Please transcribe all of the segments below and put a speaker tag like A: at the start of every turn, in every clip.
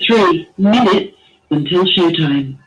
A: 3 minutes until showtime.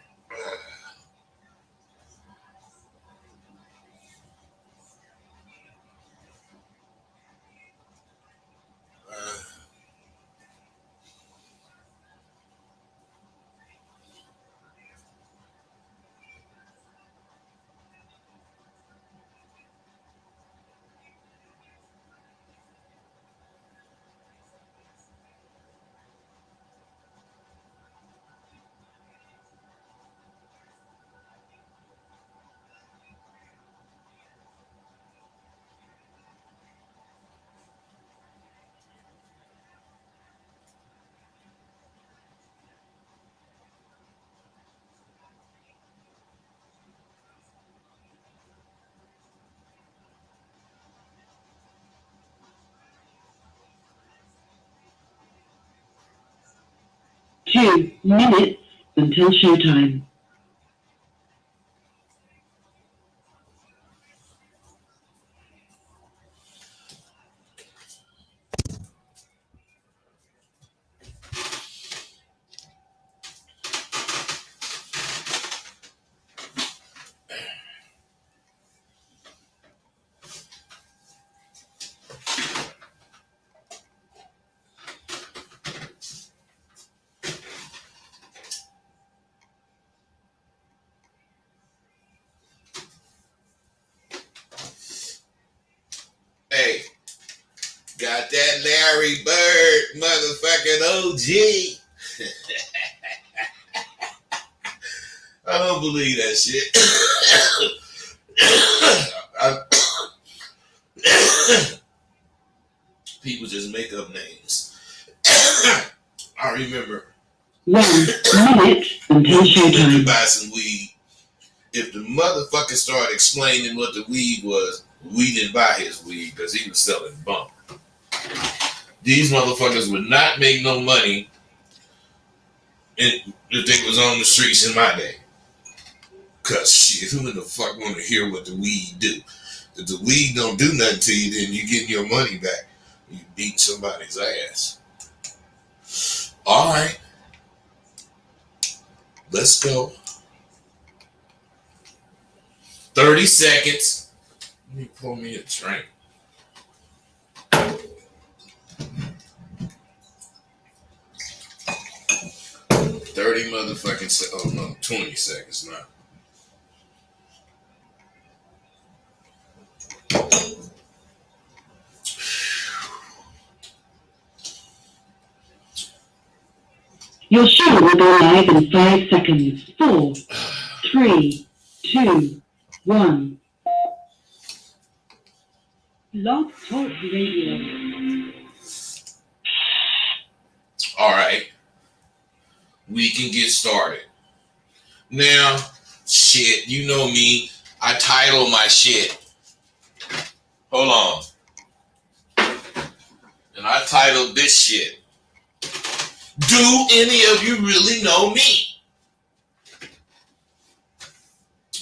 A: Two minutes until showtime.
B: Hey, got that Larry Bird motherfucking OG. I don't believe that shit. People just make up names. I remember
A: 1 minute until
B: when we went to
A: showtime.
B: buy some weed. If the motherfucker started explaining what the weed was, we didn't buy his weed because he was selling bunk. These motherfuckers would not make no money if they was on the streets in my day. Cause shit, who in the fuck want to hear what the weed do? If the weed don't do nothing to you, then you get your money back. You beat somebody's ass. All right, let's go. 30 seconds. Let me pour me a drink. 30 motherfucking seconds. Oh no, 20 seconds now.
A: Your show will go live in 5 seconds. 4, 3, 2, 1. Blog Talk Radio.
B: All right, we can get started. Now, shit, you know me. I title my shit. Hold on. And I titled this shit, Do Any of You Really Know Me?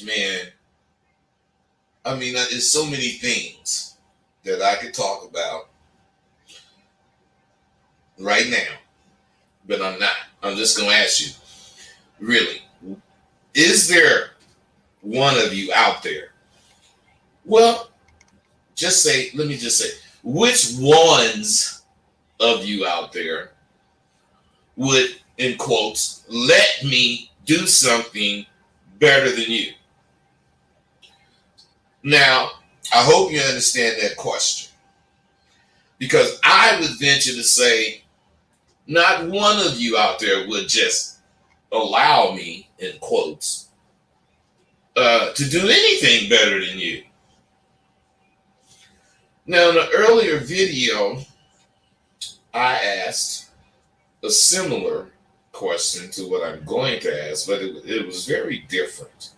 B: Man, I mean, there's so many things that I could talk about right now, but I'm not. I'm just going to ask you, really, is there one of you out there? Well, let me just say, which ones of you out there would, in quotes, let me do something better than you? Now, I hope you understand that question, because I would venture to say not one of you out there would just allow me, in quotes, to do anything better than you. Now, in the earlier video, I asked a similar question to what I'm going to ask, but it was very different.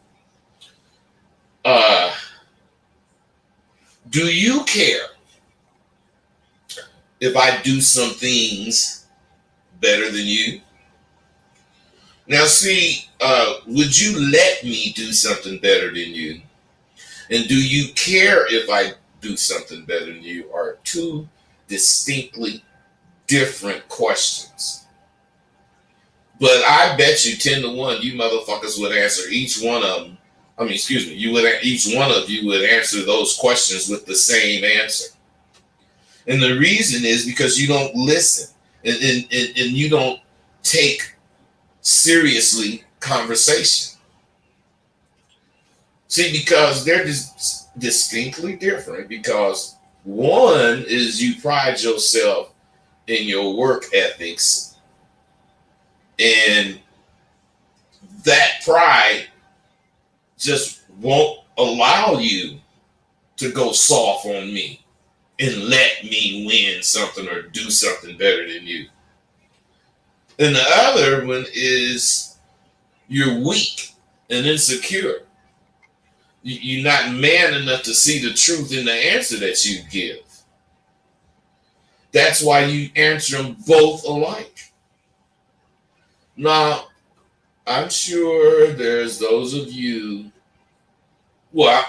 B: Do you care if I do some things better than you? Now, see, would you let me do something better than you? And do you care if I do something better than you? Are two distinctly different questions. But I bet you 10 to 1, you motherfuckers would answer each one of them. I mean, excuse me, each one of you would answer those questions with the same answer. And the reason is because you don't listen and you don't take seriously conversation. See, because they're just distinctly different. Because one is you pride yourself in your work ethics, and that pride just won't allow you to go soft on me and let me win something or do something better than you. And the other one is you're weak and insecure. You're not man enough to see the truth in the answer that you give. That's why you answer them both alike. Now, I'm sure there's those of you, well,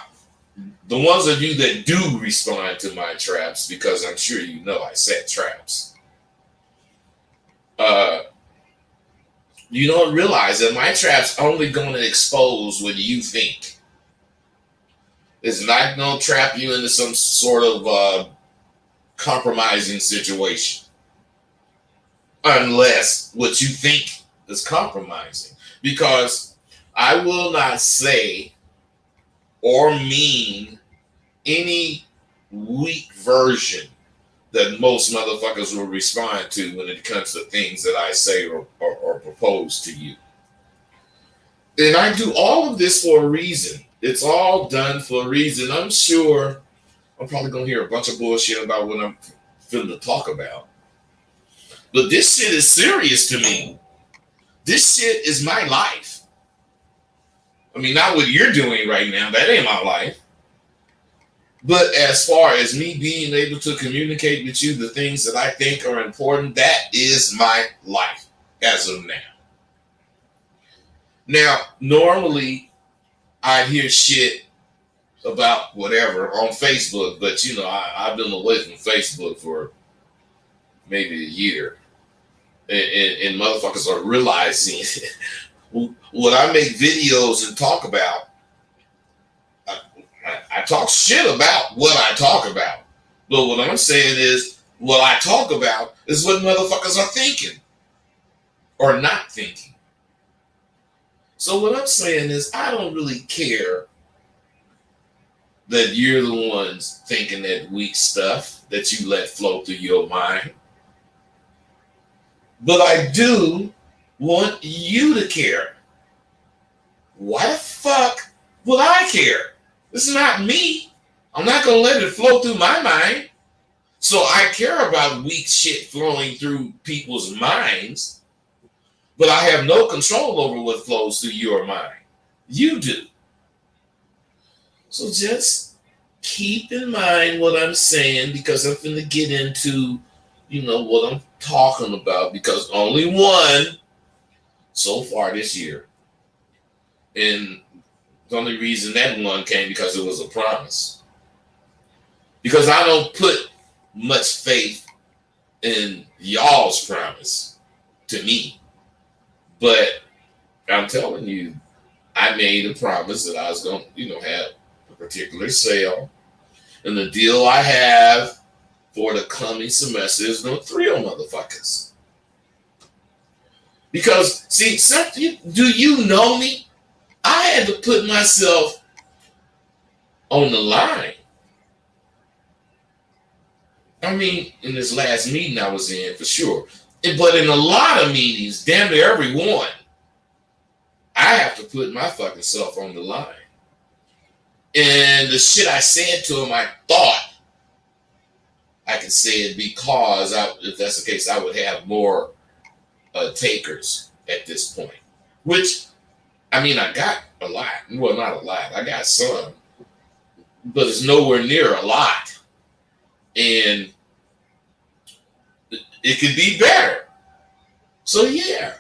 B: the ones of you that do respond to my traps, because I'm sure you know I set traps. You don't realize that my trap's only going to expose what you think. It's not going to trap you into some sort of compromising situation. Unless what you think is compromising. Because I will not say or mean any weak version that most motherfuckers will respond to when it comes to things that I say or propose to you. And I do all of this for a reason. It's all done for a reason. I'm sure I'm probably going to hear a bunch of bullshit about what I'm finna to talk about. But this shit is serious to me. This shit is my life. I mean, not what you're doing right now. That ain't my life. But as far as me being able to communicate with you the things that I think are important, that is my life as of now. Now, normally I'd hear shit about whatever on Facebook, but you know, I've been away from Facebook for maybe a year. And motherfuckers are realizing when I make videos and talk about, I talk shit about what I talk about. But what I'm saying is, what I talk about is what motherfuckers are thinking or not thinking. So what I'm saying is, I don't really care that you're the ones thinking that weak stuff that you let flow through your mind. But I do want you to care. Why the fuck would I care? It's not me. I'm not going to let it flow through my mind. So I care about weak shit flowing through people's minds, but I have no control over what flows through your mind. You do. So just keep in mind what I'm saying, because I'm going to get into, you know, what I'm talking about, because only one so far this year. And the only reason that one came because it was a promise. Because I don't put much faith in y'all's promise to me. But I'm telling you, I made a promise that I was going to, you know, have a particular sale. And the deal I have for the coming semester is going to thrill motherfuckers. Because, see, do you know me? I had to put myself on the line. I mean, in this last meeting I was in, for sure. But in a lot of meetings, damn near every one, I have to put my fucking self on the line. And the shit I said to him, I thought I could say it because, if that's the case, I would have more takers at this point. Which, I mean, I got a lot. Well, not a lot. I got some. But it's nowhere near a lot. And it could be better. So, yeah.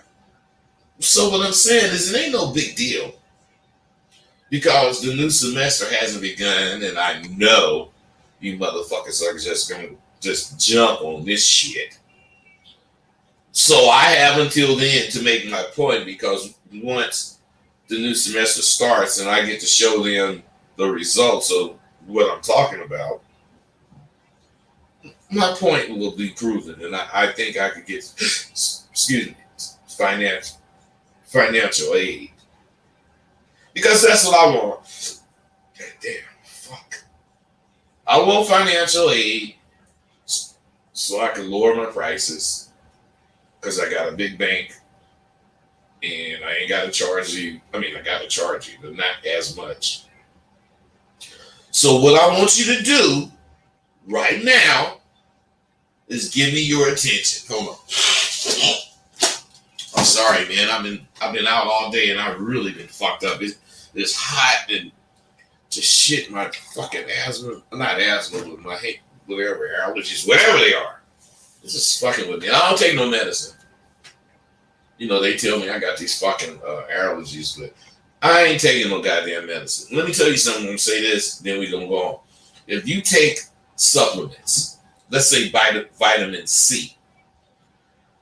B: So what I'm saying is, it ain't no big deal. Because the new semester hasn't begun, and I know you motherfuckers are just going to just jump on this shit. So I have until then to make my point, because once the new semester starts and I get to show them the results of what I'm talking about, my point will be proven, and I think I could get, excuse me, financial aid, because that's what I want. God damn, fuck. I want financial aid so I can lower my prices, because I got a big bank and I ain't got to charge you. I mean, I got to charge you, but not as much. So what I want you to do right now is give me your attention. Hold on. I'm sorry, man. I've been out all day and I've really been fucked up. It's hot and just shit. My fucking asthma, not asthma, but my whatever allergies, whatever they are. It's just fucking with me. I don't take no medicine. You know, they tell me I got these fucking allergies, but I ain't taking no goddamn medicine. Let me tell you something. I'm gonna say this, then we gonna go on. If you take supplements, let's say vitamin C,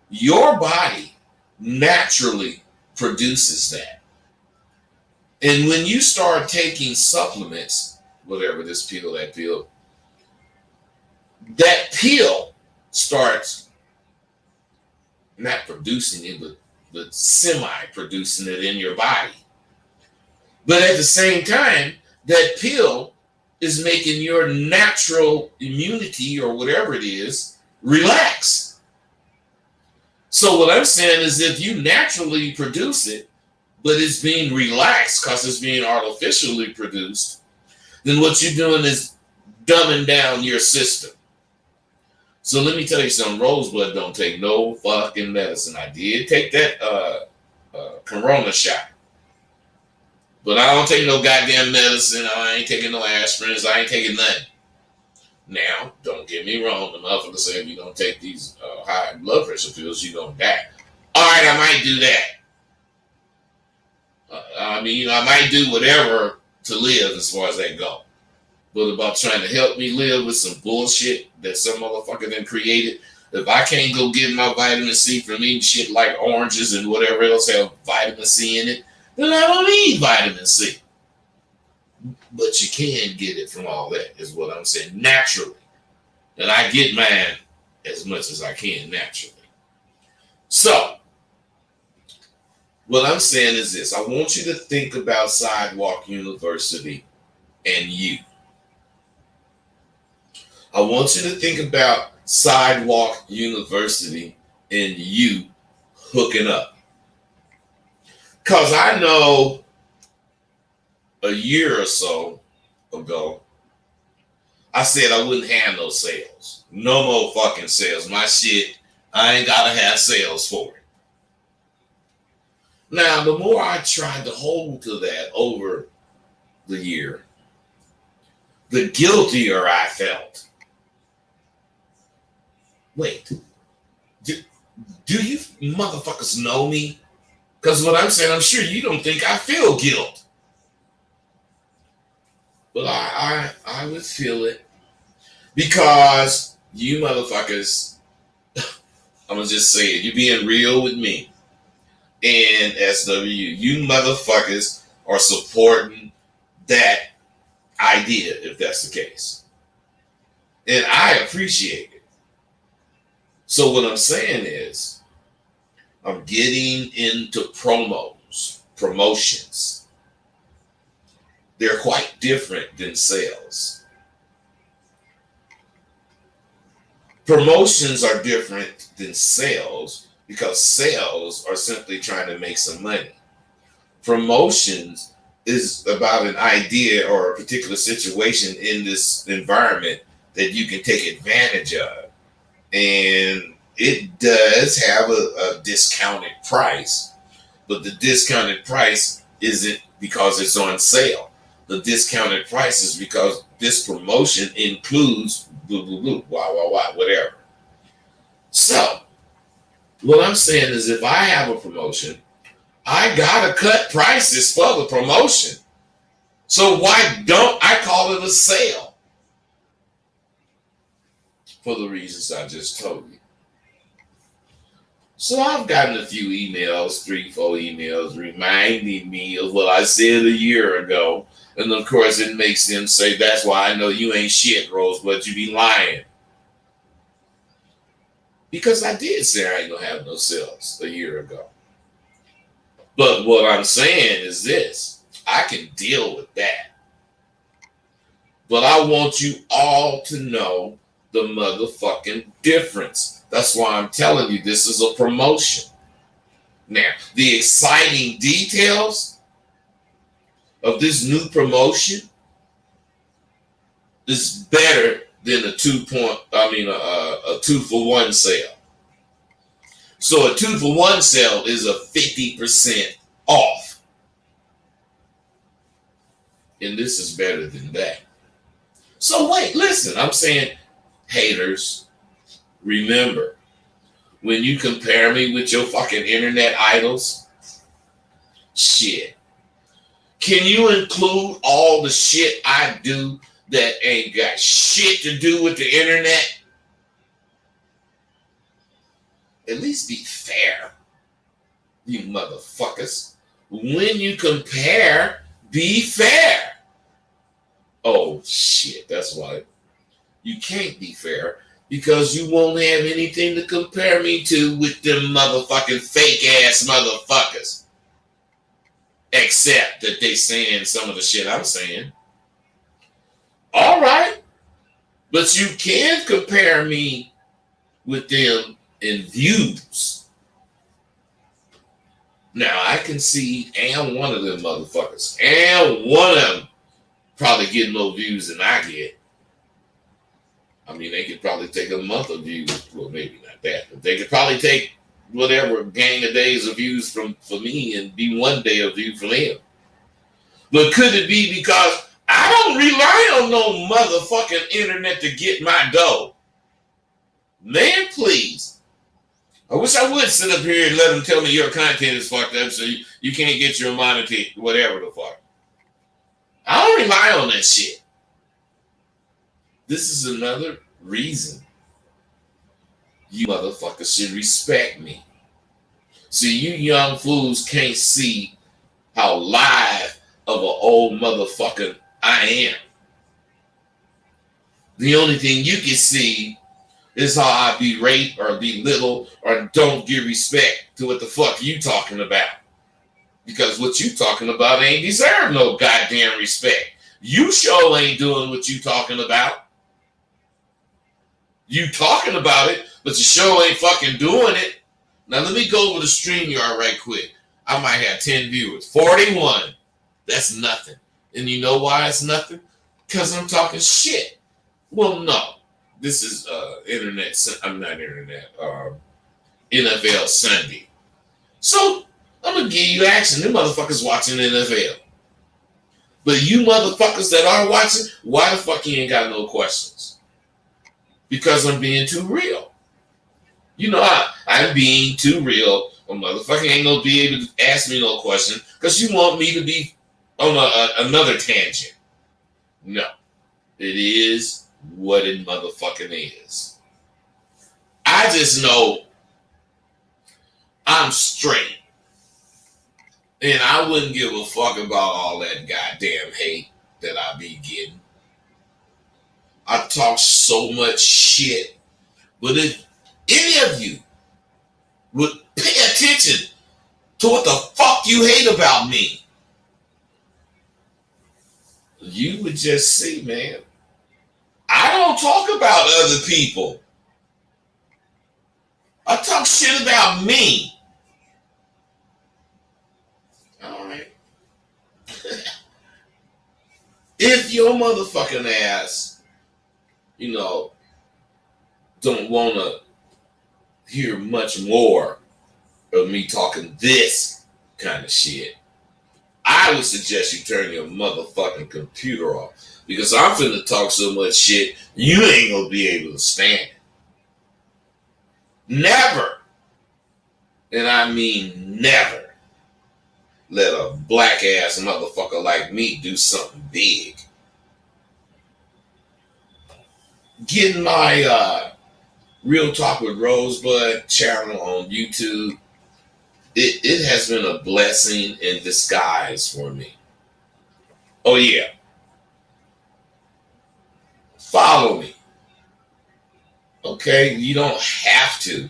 B: your body naturally produces that. And when you start taking supplements, whatever, this pill, that pill starts not producing it, but semi-producing it in your body. But at the same time, that pill is making your natural immunity, or whatever it is, relax. So what I'm saying is, if you naturally produce it, but it's being relaxed because it's being artificially produced, then what you're doing is dumbing down your system. So let me tell you something. Rosebud don't take no fucking medicine. I did take that corona shot, but I don't take no goddamn medicine. I ain't taking no aspirins. I ain't taking nothing. Now, don't get me wrong. The motherfucker said if you don't take these high blood pressure pills, you don't die. All right, I might do that. I mean, I might do whatever to live as far as that go. But about trying to help me live with some bullshit that some motherfucker then created, if I can't go get my vitamin C from eating shit like oranges and whatever else have vitamin C in it, then I don't need vitamin C. But you can get it from all that, is what I'm saying, naturally. And I get mine as much as I can naturally. So, what I'm saying is this. I want you to think about Sidewalk University and you. I want you to think about Sidewalk University and you hooking up. Because I know a year or so ago, I said I wouldn't have no sales. No more fucking sales. My shit, I ain't got to have sales for it. Now, the more I tried to hold to that over the year, the guiltier I felt. Wait, do you motherfuckers know me? Because what I'm saying, I'm sure you don't think I feel guilt. But I would feel it. Because you motherfuckers, I'm going to just say it, you're being real with me. And SWU, you motherfuckers are supporting that idea, if that's the case. And I appreciate it. So what I'm saying is, I'm getting into promotions. They're quite different than sales. Promotions are different than sales because sales are simply trying to make some money. Promotions is about an idea or a particular situation in this environment that you can take advantage of. And it does have a discounted price, but the discounted price isn't because it's on sale. The discounted price is because this promotion includes blah, blah, blah, whatever. So, what I'm saying is if I have a promotion, I gotta cut prices for the promotion. So why don't I call it a sale? For the reasons I just told you. So I've gotten a few emails, 3, 4 emails, reminding me of what I said a year ago. And of course, it makes them say, that's why I know you ain't shit, Rose, but you be lying. Because I did say I ain't gonna have no sales a year ago. But what I'm saying is this, I can deal with that. But I want you all to know the motherfucking difference. That's why I'm telling you this is a promotion. Now, the exciting details of this new promotion is better than a 2-for-1 sale. So a 2-for-1 sale is a 50% off. And this is better than that. So wait, listen, I'm saying, haters, remember, when you compare me with your fucking internet idols, shit. Can you include all the shit I do that ain't got shit to do with the internet? At least be fair, you motherfuckers. When you compare, be fair. Oh shit, that's why you can't be fair, because you won't have anything to compare me to with them motherfucking fake ass motherfuckers. Except that they saying some of the shit I'm saying. All right. But you can compare me with them in views. Now, I can see and one of them motherfuckers, and one of them probably get more views than I get. I mean, they could probably take a month of views. Well, maybe not that, but they could probably take whatever gang of days of views for me and be one day of view for them. But could it be because I don't rely on no motherfucking internet to get my dough? Man, please. I wish I would sit up here and let them tell me your content is fucked up so you can't get your money, whatever the fuck. I don't rely on that shit. This is another reason you motherfuckers should respect me. See, you young fools can't see how live of an old motherfucker I am. The only thing you can see is how I berate or belittle or don't give respect to what the fuck you talking about. Because what you talking about ain't deserve no goddamn respect. You sure ain't doing what you talking about. You talking about it, but you sure ain't fucking doing it. Now let me go over the StreamYard right quick. I might have 10 viewers. 41. That's nothing. And you know why it's nothing? Because I'm talking shit. Well, no. This is NFL Sunday. So I'm gonna give you action. Them motherfuckers watching the NFL. But you motherfuckers that are watching, why the fuck you ain't got no questions? Because I'm being too real. You know, I'm being too real. A motherfucker ain't gonna be able to ask me no question because you want me to be on another tangent. No. It is what it motherfucking is. I just know I'm straight. And I wouldn't give a fuck about all that goddamn hate that I be getting. I talk so much shit. But if any of you would pay attention to what the fuck you hate about me, you would just see, man, I don't talk about other people. I talk shit about me. All right. If your motherfucking ass, don't want to hear much more of me talking this kind of shit, I would suggest you turn your motherfucking computer off. Because I'm finna talk so much shit, you ain't gonna be able to stand it. Never, and I mean never, let a black ass motherfucker like me do something big. Getting my Real Talk with Rosebud channel on YouTube. It has been a blessing in disguise for me. Oh yeah. Follow me. Okay? You don't have to,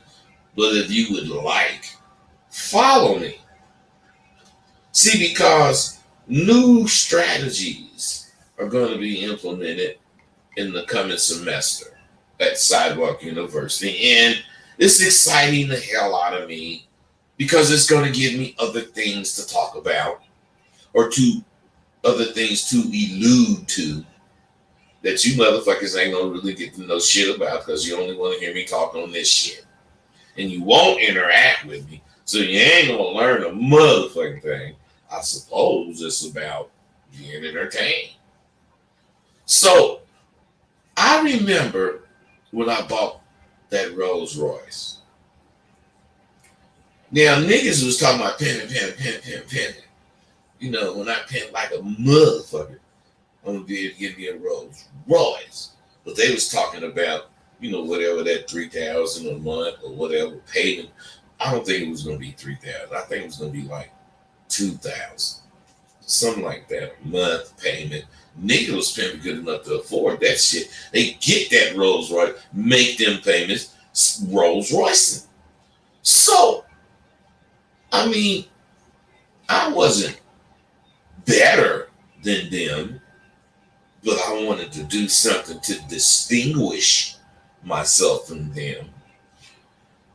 B: but if you would like, follow me. See, because new strategies are going to be implemented in the coming semester at Sidewalk University. And it's exciting the hell out of me because it's going to give me other things to talk about or other things to allude to that you motherfuckers ain't going to really get to know shit about because you only want to hear me talk on this shit. And you won't interact with me. So you ain't going to learn a motherfucking thing. I suppose it's about being entertained. So I remember when I bought that Rolls Royce. Now niggas was talking about pimping. You know, when I pimp like a motherfucker, I'm gonna be able to get me a Rolls Royce. But they was talking about, you know, whatever that $3,000 a month or whatever payment. I don't think it was gonna be $3,000. I think it was gonna be like $2,000, something like that, a month payment. Niggas was pimping good enough to afford that shit. They get that Rolls Royce, make them payments, Rolls Royce. So, I mean, I wasn't better than them, but I wanted to do something to distinguish myself from them.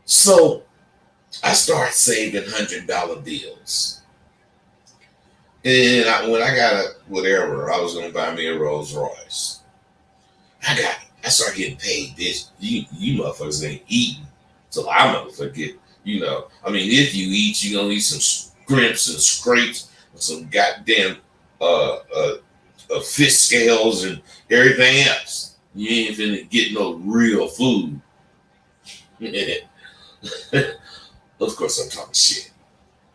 B: So, I started saving $100 bills. And when I got whatever, I was gonna buy me a Rolls Royce. I started getting paid this. You motherfuckers ain't eating. So I motherfucker get, you know. I mean, if you eat, you gonna eat some scrimps and scrapes and some goddamn fish scales and everything else. You ain't finna get no real food. Of course, I'm talking shit.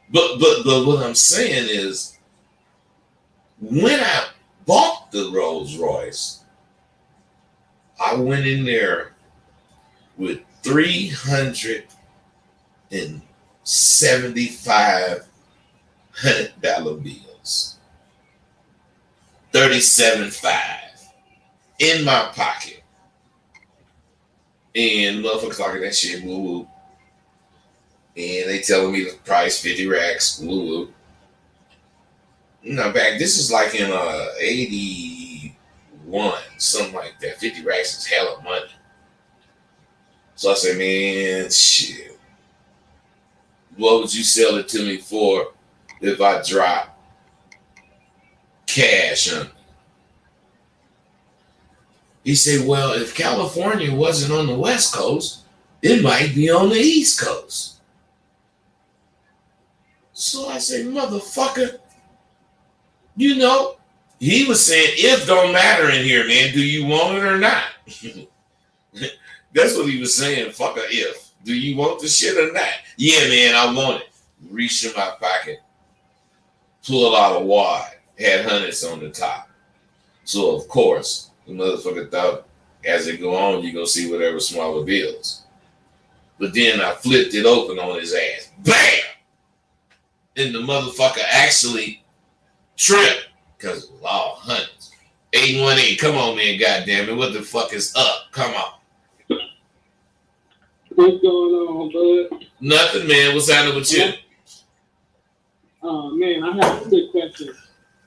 B: But what I'm saying is, when I bought the Rolls Royce, I went in there with $375 bills, 37.5 in my pocket, and motherfuckers talking that shit, woo woo, and they telling me the price 50 racks, woo woo. You know, this is like in 81, something like that. 50 racks is hella money. So I said, man, shit. What would you sell it to me for if I drop cash on it? He said, well, if California wasn't on the West Coast, it might be on the East Coast. So I said, motherfucker, you know, he was saying, if don't matter in here, man. Do you want it or not? That's what he was saying. Fuck a if. Do you want the shit or not? Yeah, man, I want it. Reach in my pocket, pull out a wad, had hundreds on the top. So, of course, the motherfucker thought as it go on, you're going to see whatever smaller bills. But then I flipped it open on his ass. Bam! And the motherfucker actually tripped because it was all hundreds. 818, come on, man, goddamn it. What the fuck is up? Come on.
C: What's going on, bud?
B: Nothing, man. What's happening with you?
C: Man, I have a quick question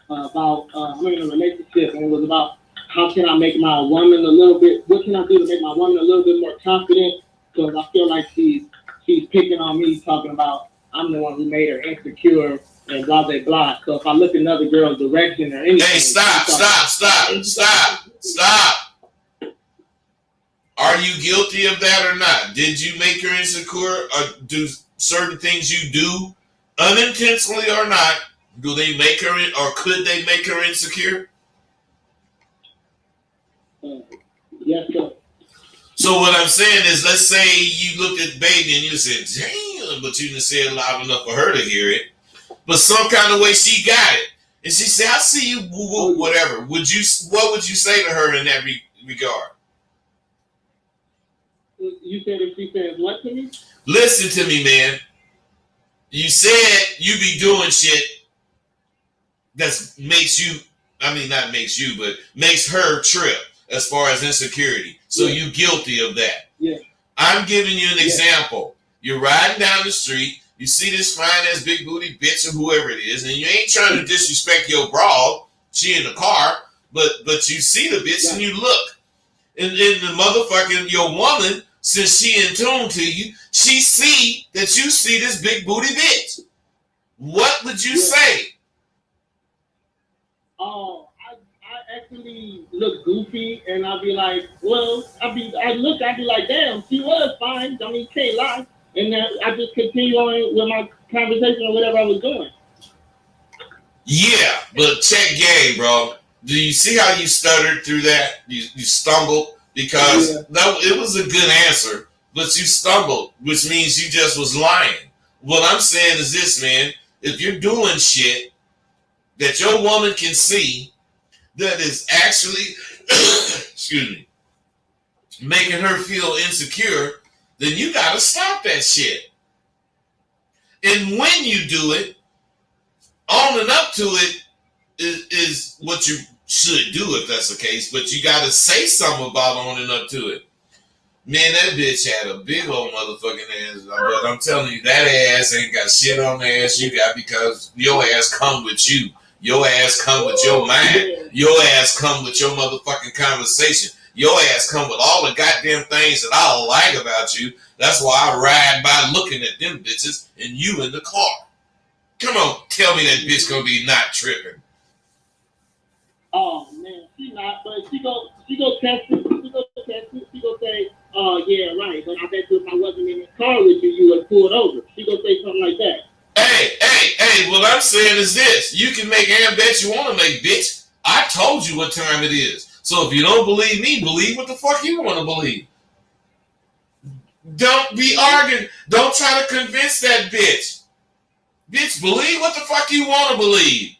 C: about I'm in a relationship, and it was about how can I make my woman a little bit, what can I do to make my woman a little bit more confident? Because I feel like she's picking on me, talking about I'm the one who made her insecure and blah, blah, blah. So if I look in another girl's direction or anything.
B: Hey, stop. Are you guilty of that or not? Did you make her insecure, or do certain things you do unintentionally or not? Do they make her, or could they make her insecure?
C: Yes, sir.
B: So what I'm saying is, let's say you looked at baby and you said, damn, but you didn't say it loud enough for her to hear it. But some kind of way she got it. And she said, I see you, boo-boo, whatever. What would you say to her in that regard?
C: You said if she says what to me?
B: Listen to me, man. You said you be doing shit that makes you, I mean, not makes you, but makes her trip as far as insecurity. So
C: Yeah.
B: you guilty of that.
C: Yeah.
B: I'm giving you an
C: Yeah.
B: example. You're riding down the street, you see this fine ass big booty bitch or whoever it is, and you ain't trying to disrespect your broad. She in the car, but you see the bitch and you look. And the motherfucking, your woman, since she in tune to you, she see that you see this big booty bitch. What would you say?
C: Oh, I actually look goofy, and I'll be like, well, I'd be like, damn, she was fine. I mean, can't lie. And then I just continue on with my conversation or whatever I was doing.
B: Yeah, but check game, bro. Do you see how you stuttered through that? You stumbled because it was a good answer, but you stumbled, which means you just was lying. What I'm saying is this, man. If you're doing shit that your woman can see that is actually, excuse me, making her feel insecure, then you gotta stop that shit. And when you do it, owning up to it is what you should do if that's the case, but you gotta say something about owning up to it. Man, that bitch had a big old motherfucking ass, but I'm telling you, that ass ain't got shit on the ass you got because your ass come with you. Your ass come with your mind. Your ass come with your motherfucking conversation. Your ass come with all the goddamn things that I like about you. That's why I ride by looking at them bitches and you in the car. Come on, tell me that bitch gonna be not tripping.
C: Oh man, she not, but she go test it. She go say, oh yeah, right. But I bet you if I wasn't in the car with you, you would pull it over. She go say something like that.
B: Hey, what I'm saying is this. You can make any bet you want to make, bitch. I told you what time it is. So if you don't believe me, believe what the fuck you want to believe. Don't be arguing. Don't try to convince that bitch. Bitch, believe what the fuck you want to believe.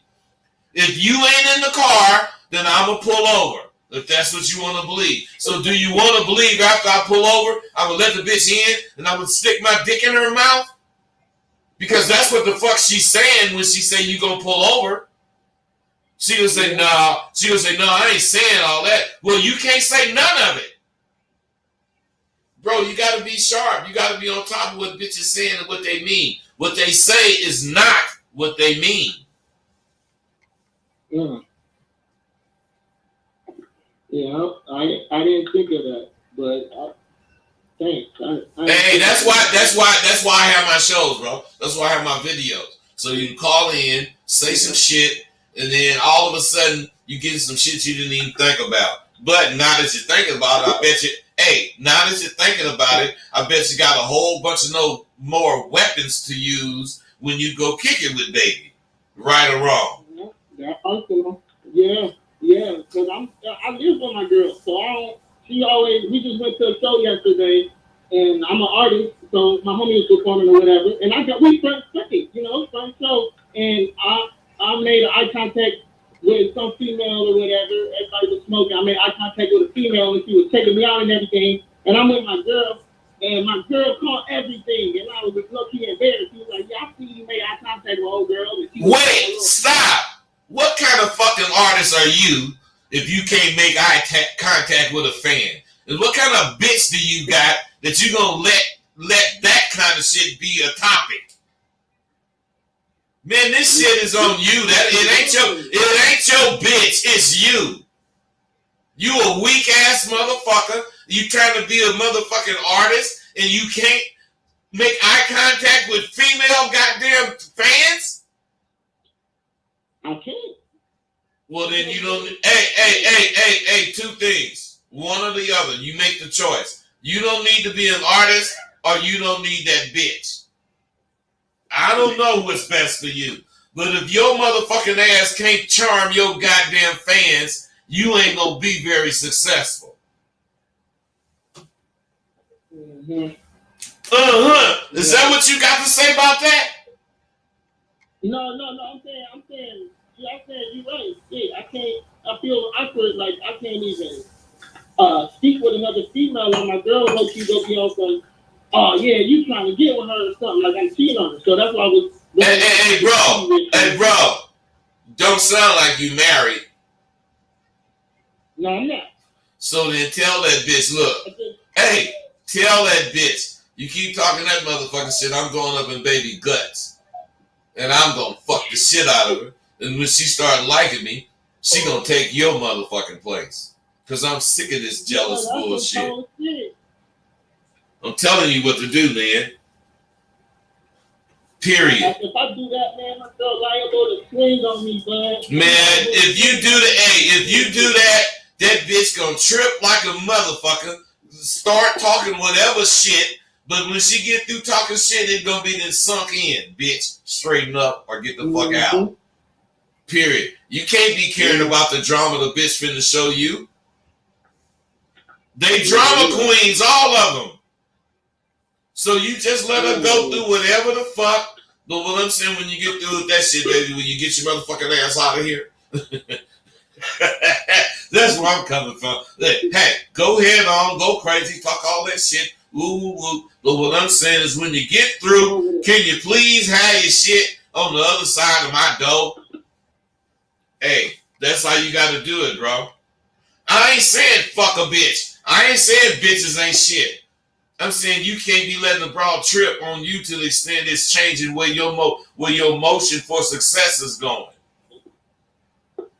B: If you ain't in the car, then I'm going to pull over. If that's what you want to believe. So do you want to believe after I pull over, I'm going to let the bitch in and I'm going to stick my dick in her mouth? Because that's what the fuck she's saying when she say you going to pull over. She'll say, no. She'll say, no, I ain't saying all that. Well, you can't say none of it. Bro, you got to be sharp. You got to be on top of what bitches saying and what they mean. What they say is not what they mean.
C: Yeah, I didn't think of that, but thanks.
B: Hey, that's why I have my shows, bro. That's why I have my videos. So you can call in, say some shit, and then all of a sudden you get some shit you didn't even think about. But now that you're thinking about it, I bet you. Hey, now that you're thinking about it, I bet you got a whole bunch of no more weapons to use when you go kick it with baby, right or wrong.
C: That's awesome. Yeah, because I live with my girl, so we just went to a show yesterday, and I'm an artist, so my homie was performing or whatever, and we front show, and I made eye contact with some female or whatever. Everybody was smoking. I made eye contact with a female, and she was taking me out and everything, and I'm with my girl. And my girl caught everything, and I was just low-key embarrassed. She was like, yeah, I see you made eye contact with old girl.
B: Wait, stop. What kind of fucking artist are you if you can't make eye contact with a fan? And what kind of bitch do you got that you gonna let that kind of shit be a topic? Man, this shit is on you. It ain't your bitch. It's you. You a weak ass motherfucker. You trying to be a motherfucking artist and you can't make eye contact with female goddamn fans?
C: I can't.
B: Well, then you don't. Hey, two things. One or the other. You make the choice. You don't need to be an artist or you don't need that bitch. I don't know what's best for you. But if your motherfucking ass can't charm your goddamn fans, you ain't gonna be very successful.
C: Mm-hmm.
B: Is that what you got to say about that?
C: No. I'm saying you're right. Yeah, I feel awkward. Like I can't even. speak with another female, and my girl low key go be on some, oh yeah, you trying to get with her or something, like I'm cheating on her. So that's why I was.
B: Hey, bro, don't sound like you married.
C: No, I'm not.
B: So then tell that bitch, look, hey, tell that bitch, you keep talking that motherfucking shit, I'm going up in baby guts. And I'm gonna fuck the shit out of her. And when she start liking me, she gonna take your motherfucking place. Cause I'm sick of this jealous bullshit. I'm telling you what to do, man. Period.
C: If I do that, man, my girl liable to swing on me, bud.
B: Man, if you do that, that bitch gonna trip like a motherfucker, start talking whatever shit, but when she get through talking shit, it gonna be then sunk in, bitch. Straighten up or get the fuck out. Period. You can't be caring about the drama the bitch finna show you. They drama queens, all of them. So you just let her go through whatever the fuck. But what I'm saying, when you get through with that shit, baby, when you get your motherfucking ass out of here. That's where I'm coming from. Hey, go ahead on, go crazy, talk all that shit. Woo, woo. But what I'm saying is when you get through, can you please have your shit on the other side of my door? Hey, that's how you gotta do it, bro. I ain't saying fuck a bitch. I ain't saying bitches ain't shit. I'm saying you can't be letting the broad trip on you to the extent it's changing where your motion for success is going.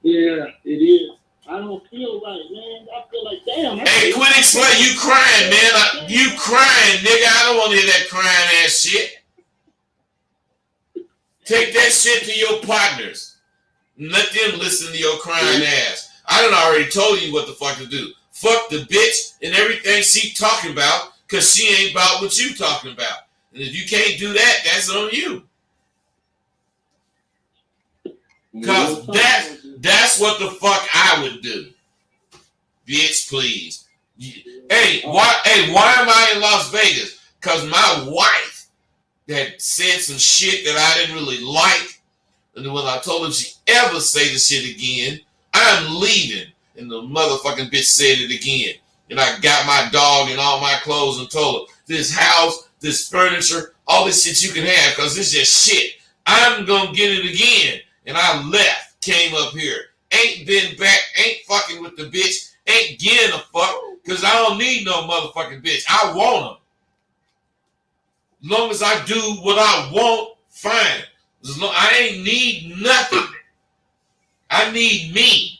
C: Yeah, it is. I don't feel right, man. I feel like, damn.
B: Hey, quit explaining. You crying, man. You crying, nigga. I don't want to hear that crying ass shit. Take that shit to your partners. Let them listen to your crying ass. I done already told you what the fuck to do. Fuck the bitch and everything she talking about. Because she ain't about what you talking about. And if you can't do that, that's on you. Because that's what the fuck I would do. Bitch, please. Hey, why am I in Las Vegas? Because my wife had said some shit that I didn't really like. And then when I told her she ever say the shit again, I'm leaving. And the motherfucking bitch said it again. And I got my dog and all my clothes and told her, this house, this furniture, all this shit you can have because it's just shit. I'm going to get it again. And I left, came up here. Ain't been back, ain't fucking with the bitch, ain't getting a fuck because I don't need no motherfucking bitch. I want them. As long as I do what I want, fine. I ain't need nothing. I need me.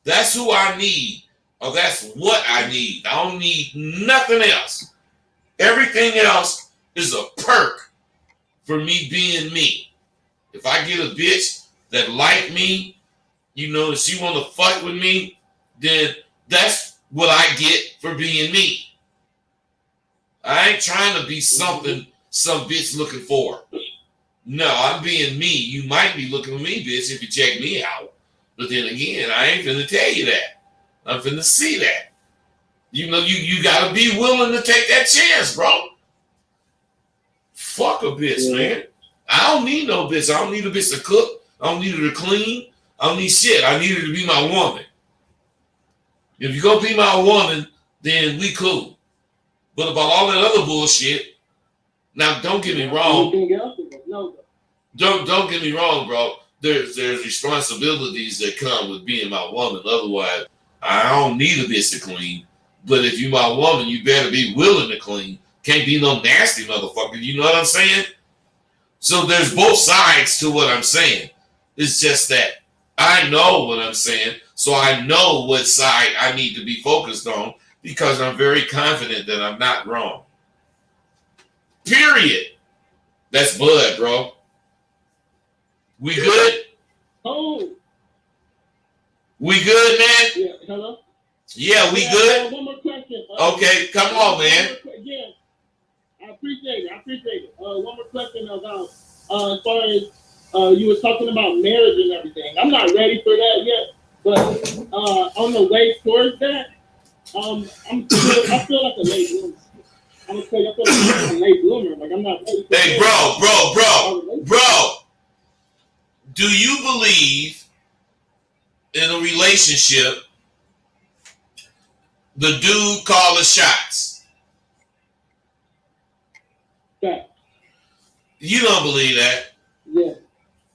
B: That's who I need. Oh, that's what I need. I don't need nothing else. Everything else is a perk for me being me. If I get a bitch that like me, you know, if she want to fuck with me, then that's what I get for being me. I ain't trying to be something some bitch looking for. No, I'm being me. You might be looking for me, bitch, if you check me out. But then again, I ain't finna tell you that. I'm finna see that. You know, you gotta be willing to take that chance, bro. Fuck a bitch, man. I don't need no bitch. I don't need a bitch to cook. I don't need her to clean. I don't need shit. I need her to be my woman. If you gonna be my woman, then we cool. But about all that other bullshit, now don't get me wrong. Don't get me wrong, bro. There's responsibilities that come with being my woman. Otherwise, I don't need a bitch to clean. But if you my woman, you better be willing to clean. Can't be no nasty motherfucker. You know what I'm saying? So there's both sides to what I'm saying. It's just that I know what I'm saying. So I know what side I need to be focused on because I'm very confident that I'm not wrong. Period. That's blood, bro. We good?
C: Oh.
B: We good, man?
C: Yeah, hello?
B: Yeah, we good?
C: One more question.
B: Okay, come on, man.
C: Yeah, I appreciate it. One more question about, as far as you were talking about marriage and everything. I'm not ready for that yet, but on the way towards that, I feel like a late bloomer. I'm gonna tell you, I feel like I'm a late bloomer. Like I'm not ready for that.
B: Hey, bro. Do you believe in a relationship the dude call the shots.
C: Fact.
B: You don't believe that.
C: Yeah.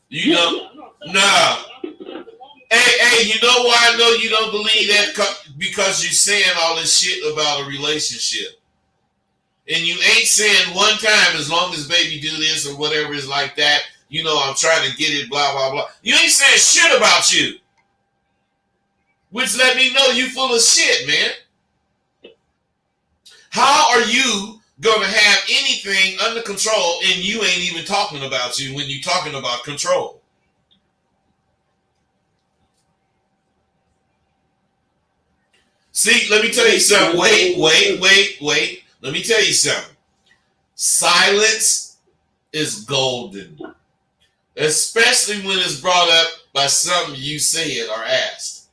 B: You know, nah. Hey, you know why I know you don't believe that? Because you're saying all this shit about a relationship. And you ain't saying one time, as long as baby do this or whatever is like that, you know, I'm trying to get it, blah, blah, blah. You ain't saying shit about you. Which let me know you full of shit, man. How are you going to have anything under control and you ain't even talking about you when you're talking about control? See, let me tell you something. Wait. Let me tell you something. Silence is golden. Especially when it's brought up by something you said or asked.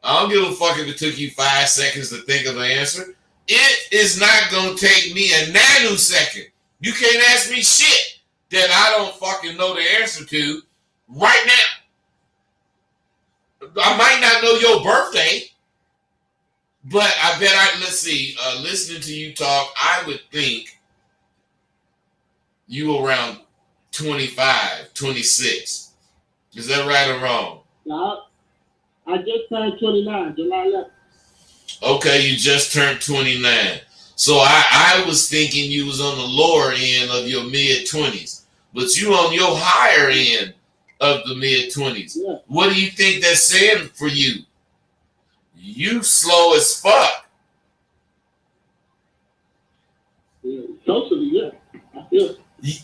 B: I don't give a fuck if it took you 5 seconds to think of an answer. It is not going to take me a nanosecond. You can't ask me shit that I don't fucking know the answer to right now. I might not know your birthday, but I bet let's see, listening to you talk, I would think you around 25, 26. Is that right or wrong?
C: No, I just turned 29, July 11th.
B: Okay, you just turned 29. So I was thinking you was on the lower end of your mid-20s. But you on your higher end of the mid-20s.
C: Yeah.
B: What do you think that's saying for you? You slow as fuck.
C: Yeah. Socially, yeah. I feel.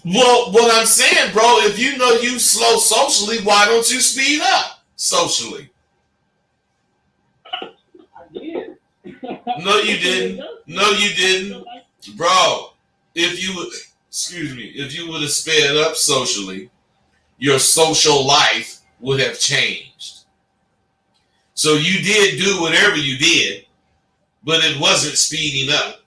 B: Well, what I'm saying, bro, if you know you slow socially, why don't you speed up socially?
C: I did.
B: No, you didn't. No, you didn't. Bro, if you would have sped up socially, your social life would have changed. So you did do whatever you did, but it wasn't speeding up.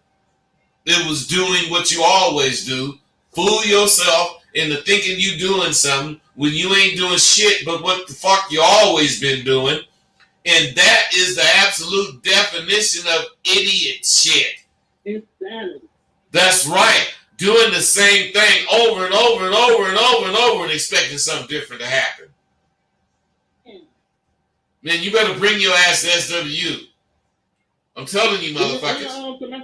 B: It was doing what you always do. Fool yourself into thinking you doing something when you ain't doing shit but what the fuck you always been doing. And that is the absolute definition of idiot shit.
C: Insanity.
B: That's right. Doing the same thing over and over and over and over and over and expecting something different to happen. Man, you better bring your ass to SWU. I'm telling you, motherfuckers.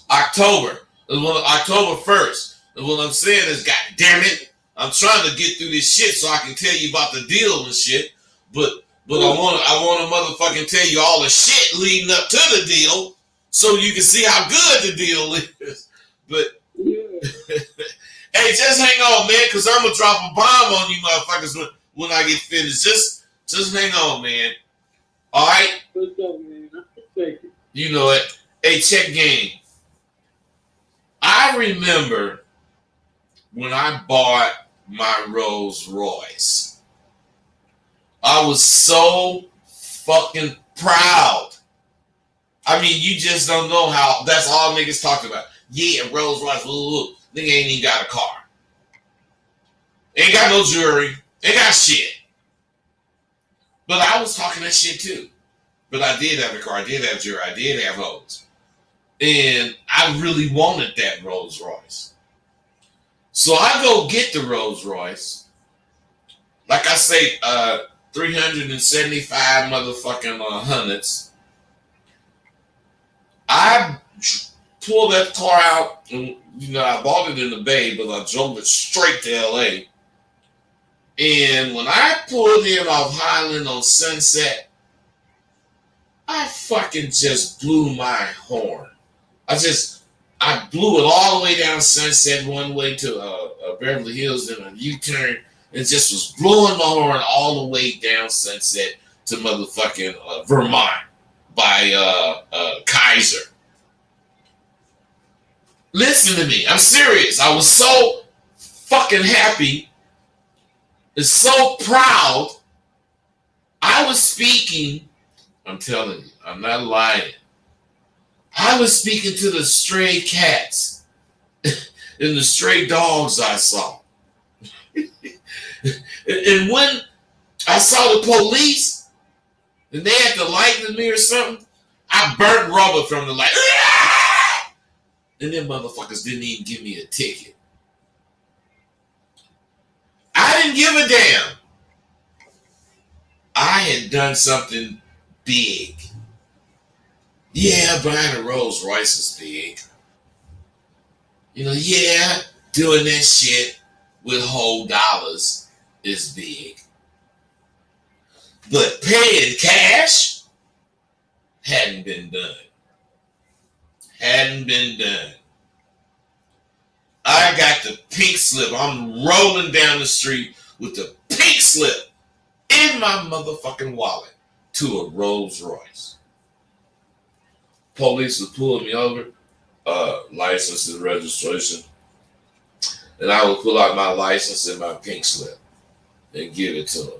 B: October 1st. And what I'm saying is, God damn it, I'm trying to get through this shit so I can tell you about the deal and shit. But I want to motherfucking tell you all the shit leading up to the deal so you can see how good the deal is. But hey, just hang on, man, because I'm gonna drop a bomb on you, motherfuckers, when I get finished. Just hang on, man. All right.
C: What's up, man? Thank you.
B: You know it. Hey, check game. I remember when I bought my Rolls Royce. I was so fucking proud. I mean, you just don't know how. That's all niggas talk about. Yeah, Rolls Royce. Nigga ain't even got a car. Ain't got no jewelry. Ain't got shit. But I was talking that shit too. But I did have a car. I did have jewelry. I did have hoes. And I really wanted that Rolls Royce. So I go get the Rolls Royce. Like I say, 375 motherfucking hundreds. I pulled that car out, and I bought it in the Bay, but I drove it straight to LA. And when I pulled in off Highland on Sunset, I fucking just blew my horn. I blew it all the way down Sunset, one way to Beverly Hills, then a U-turn, and just was blowing my horn all the way down Sunset to motherfucking Vermont by Kaiser. Listen to me. I'm serious. I was so fucking happy and so proud. I was speaking. I'm telling you. I'm not lying. I was speaking to the stray cats and the stray dogs I saw. And when I saw the police and they had to lighten me or something, I hot burnt rubber from the light. And them motherfuckers didn't even give me a ticket. I didn't give a damn. I had done something big. Yeah, buying a Rolls Royce is big. Yeah, doing that shit with whole dollars is big. But paying cash hadn't been done. I got the pink slip. I'm rolling down the street with the pink slip in my motherfucking wallet to a Rolls Royce. Police would pull me over, license and registration, and I would pull out my license and my pink slip and give it to them.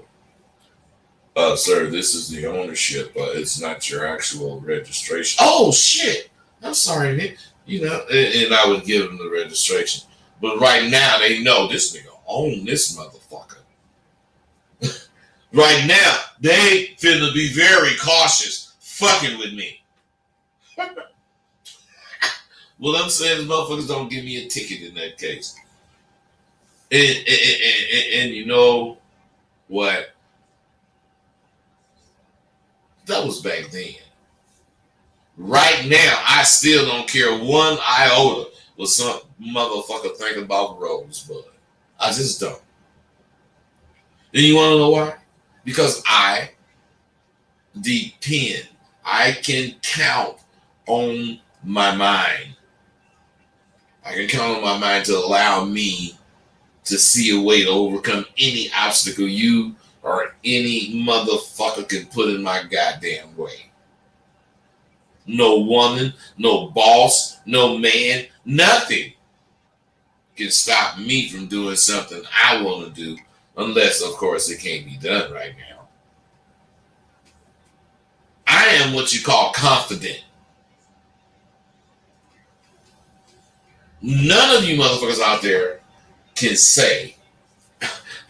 B: Sir, this is the ownership. It's not your actual registration. Oh, shit. I'm sorry, man. And I would give them the registration. But right now, they know this nigga own this motherfucker. Right now, they finna be very cautious fucking with me. Well, I'm saying the motherfuckers don't give me a ticket in that case. And you know what? That was back then. Right now, I still don't care one iota what some motherfucker think about Rosebud. I just don't. And you want to know why? Because I depend. I can count on my mind. I can count on my mind to allow me to see a way to overcome any obstacle you or any motherfucker can put in my goddamn way. No woman, no boss, no man, nothing can stop me from doing something I want to do, unless, of course, it can't be done right now. I am what you call confident. None of you motherfuckers out there can say,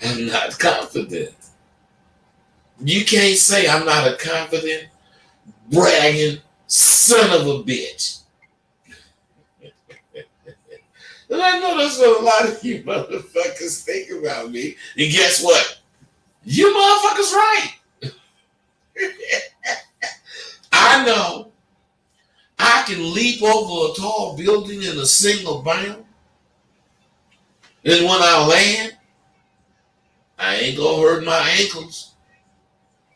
B: I'm not confident. You can't say I'm not a confident, bragging son of a bitch. And I know that's what a lot of you motherfuckers think about me. And guess what? You motherfuckers right. I know I can leap over a tall building in a single bound. And when I land, I ain't gonna hurt my ankles.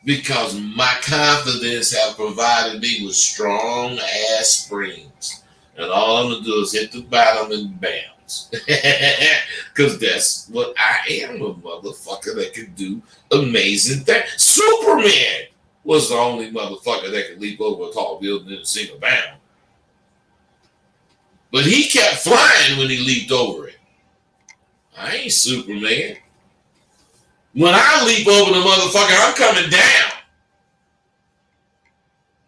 B: Because my confidence have provided me with strong ass springs. And all I'm going to do is hit the bottom and bounce. Because that's what I am, a motherfucker that can do amazing things. Superman was the only motherfucker that could leap over a tall building in a single bound. But he kept flying when he leaped over it. I ain't Superman. When I leap over the motherfucker, I'm coming down.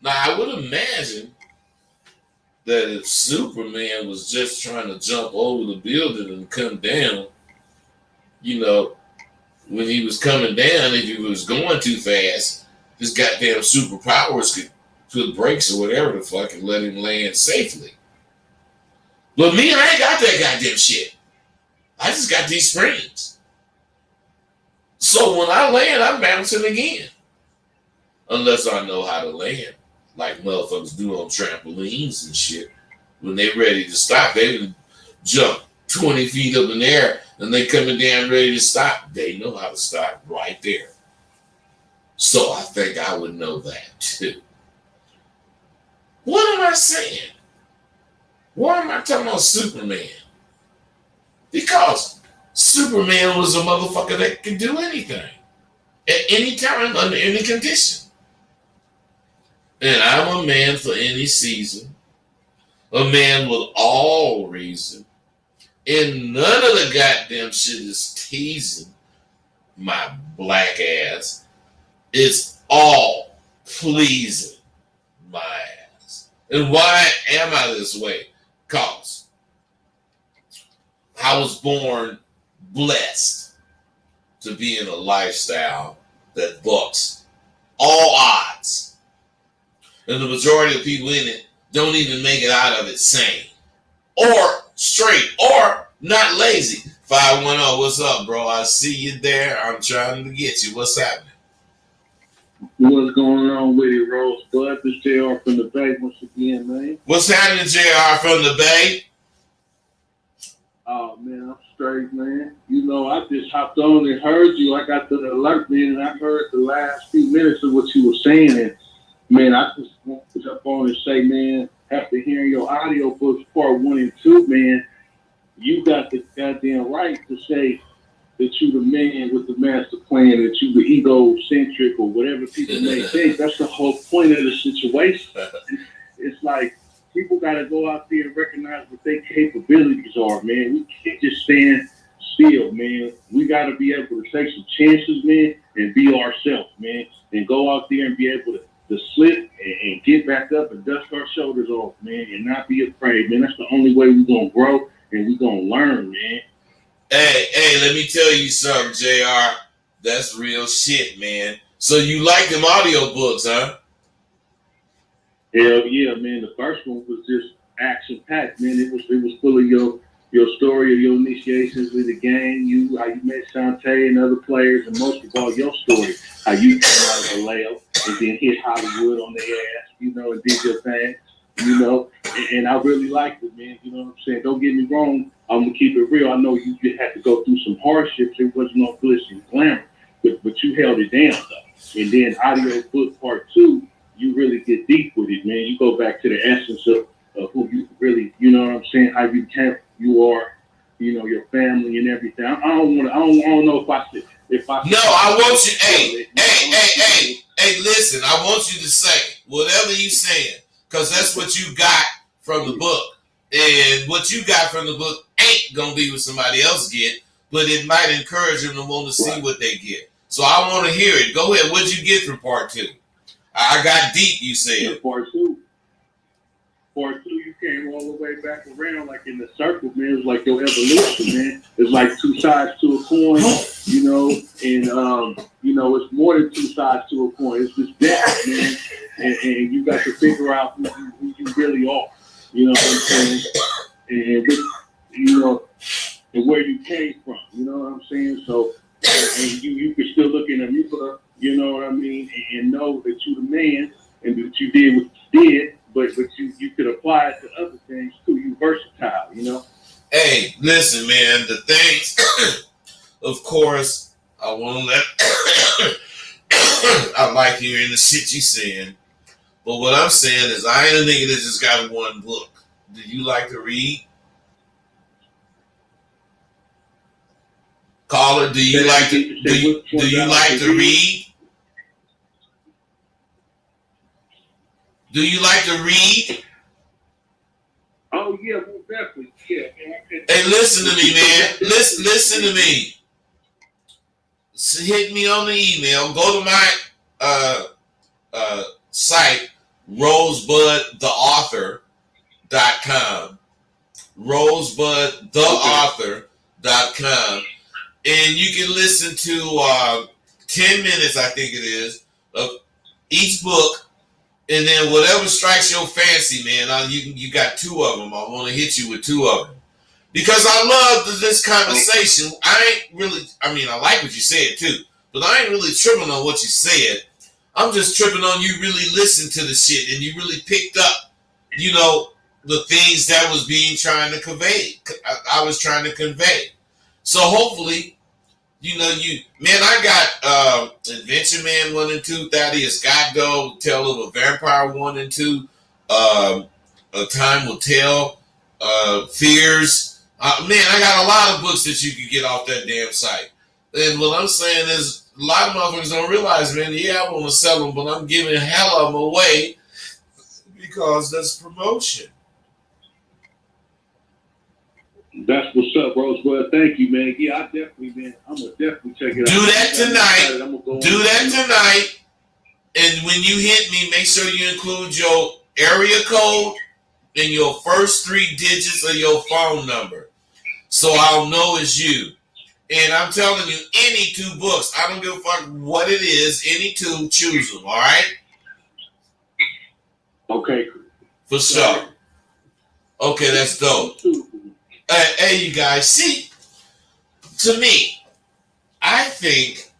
B: Now, I would imagine that if Superman was just trying to jump over the building and come down, when he was coming down, if he was going too fast, his goddamn superpowers could put brakes or whatever the fuck and let him land safely. But me, I ain't got that goddamn shit. I just got these springs. So when I land, I'm bouncing again. Unless I know how to land. Like motherfuckers do on trampolines and shit. When they ready to stop, they can jump 20 feet up in the air and they coming down ready to stop. They know how to stop right there. So I think I would know that too. What am I saying? Why am I talking about Superman? Because Superman was a motherfucker that could do anything. At any time, under any condition. And I'm a man for any season. A man with all reason. And none of the goddamn shit is teasing my black ass. It's all pleasing my ass. And why am I this way? Because I was born blessed to be in a lifestyle that bucks all odds. and the majority of people in it don't even make it out of it sane, or straight, or not lazy. 510, what's up, bro? I see you there. I'm trying to get you. What's happening?
D: What's going on with it, Rosebud? This JR from the Bay once again, man.
B: What's happening, JR from the Bay?
D: Oh, man, I'm straight, man. You know, I just hopped on and heard you. I got the alert, man, and I heard the last few minutes of what you were saying. And, man, I just want to jump on and say, man, after hearing your audio books, part 1 and 2, man, you got the goddamn right to say that you the man with the master plan, that you the egocentric or whatever people may think. That's the whole point of the situation. It's like people got to go out there and recognize what their capabilities are, man. We can't just stand still, man. We got to be able to take some chances, man, and be ourselves, man, and go out there and be able to slip and get back up and dust our shoulders off, man, and not be afraid, man. That's the only way we're going to grow and we're going to learn, man.
B: Hey, let me tell you something, JR. That's real shit, man. So you like them audio books, huh?
D: Hell yeah, man. The first one was just action packed, man. It was full of your story of your initiations with the game, how you met Shantae and other players, and most of all your story, how you came out of Vallejo and then hit Hollywood on the ass, you know, and did your thing, you know. And I really liked it, man. You know what I'm saying? Don't get me wrong. I'm gonna keep it real. I know you had to go through some hardships. It wasn't no glitz and glamour, but you held it down though. And then audio book part 2, you really get deep with it, man. You go back to the essence of who you really, you know what I'm saying? How you are, you know, your family and everything. I don't know if I should.
B: No, I want you. Hey, listen. I want you to say whatever you saying, because that's what you got from the book. And what you got from the book ain't gonna be what somebody else get, but it might encourage them to want to see what they get. So I want to hear it. Go ahead. What'd you get from part 2? I got deep, you said.
D: Yeah, part 2, you came all the way back around, like in the circle, man. It was like your evolution, man. It's like 2 sides to a coin, you know, and you know, it's more than 2 sides to a coin. It's just that, man, and you got to figure out who you really are. You know what I'm saying? And you know, and where you came from. You know what I'm saying? So, and you can still look in the mirror. You know what I mean? And know that you the man, and that you did what you did. But you could apply it to other things too. You versatile. You know.
B: Hey, listen, man. The things, of course, I want to let. I like hearing the shit you saying. But what I'm saying is, I ain't a nigga that just got one book. Do you like to read? Caller, do you like to read? Do you like to read?
D: Oh yeah, well, definitely. Yeah.
B: Hey, listen to me, man. Listen to me. Hit me on the email. Go to my site, rosebudtheauthor.com. rosebudtheauthor.com. And you can listen to 10 minutes, I think it is, of each book. And then whatever strikes your fancy, man, you got 2 of them. I want to hit you with 2 of them. Because I love this conversation. I like what you said too. But I ain't really tripping on what you said. I'm just tripping on you really listened to the shit and you really picked up, you know, the things that was being trying to convey. I was trying to convey. So hopefully, you know, I got Adventure Man 1 and 2, Thaddeus Godgo, Tale of a Vampire 1 and 2, A Time Will Tell, Fears. I got a lot of books that you can get off that damn site. And what I'm saying is, a lot of motherfuckers don't realize, man, yeah, I want to sell them, but I'm giving hell of them away because that's promotion.
D: That's what's up, Rosebud. Thank you, man. Yeah, I'm gonna definitely check it out.
B: Do that tonight. And when you hit me, make sure you include your area code and your first 3 digits of your phone number, so I'll know it's you. And I'm telling you, any 2 books, I don't give a fuck what it is, any 2, choose them, all right?
D: Okay.
B: For sure. Okay, that's dope. Hey, you guys, see, to me, I think,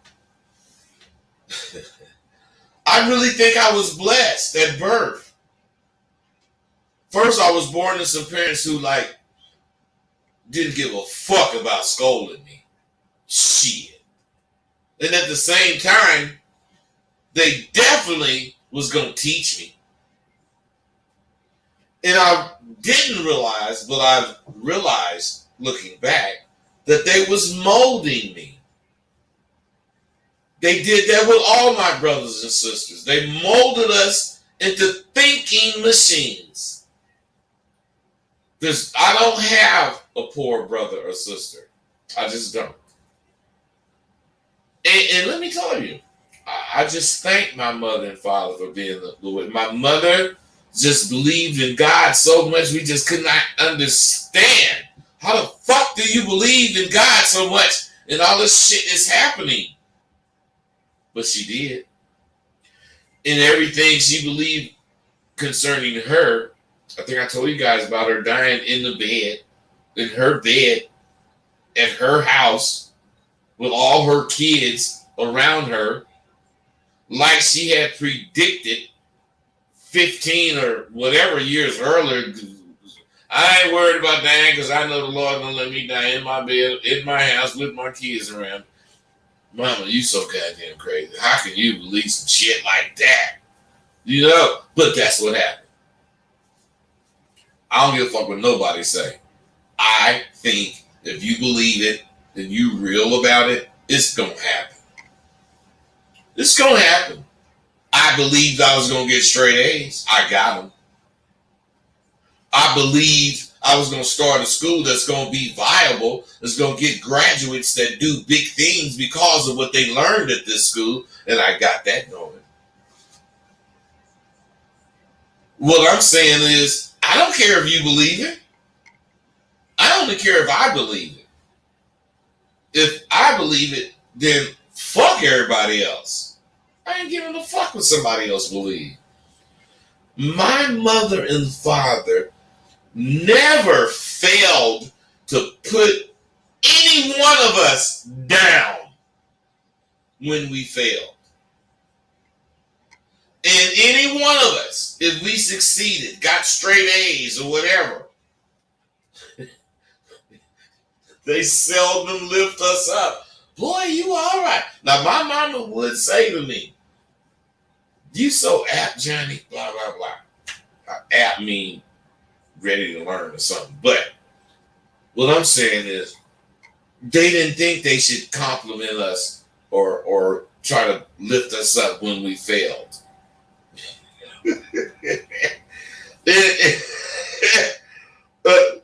B: I really think I was blessed at birth. First, I was born to some parents who, like, didn't give a fuck about scolding me. Shit. And at the same time, they definitely was going to teach me. And I didn't realize, but I've realized looking back, that they was molding me. They did that with all my brothers and sisters. They molded us into thinking machines. Because I don't have a poor brother or sister. I just don't. And let me tell you, I just thank my mother and father for being the way. My mother just believed in God so much we just could not understand. How the fuck do you believe in God so much and all this shit is happening? But she did. And everything she believed concerning her, I think I told you guys about her dying in the bed, in her bed, at her house, with all her kids around her, like she had predicted 15 or whatever years earlier. I ain't worried about dying because I know the Lord gonna let me die in my bed, in my house, with my kids around. Mama, you so goddamn crazy. How can you believe some shit like that? You know? But that's what happened. I don't give a fuck what nobody say. I think if you believe it and you real about it, it's gonna happen. It's gonna happen. I believed I was gonna get straight A's. I got them. I believed I was gonna start a school that's gonna be viable, that's gonna get graduates that do big things because of what they learned at this school, and I got that going. What I'm saying is, I don't care if you believe it. I only care if I believe it. If I believe it, then fuck everybody else. I ain't giving a fuck what somebody else believe. My mother and father never failed to put any one of us down when we failed. And any one of us, if we succeeded, got straight A's or whatever, they seldom lift us up. Boy, you all right. Now, my mama would say to me, you so apt, Johnny, blah, blah, blah. Apt mean ready to learn or something. But what I'm saying is, they didn't think they should compliment us or try to lift us up when we failed. But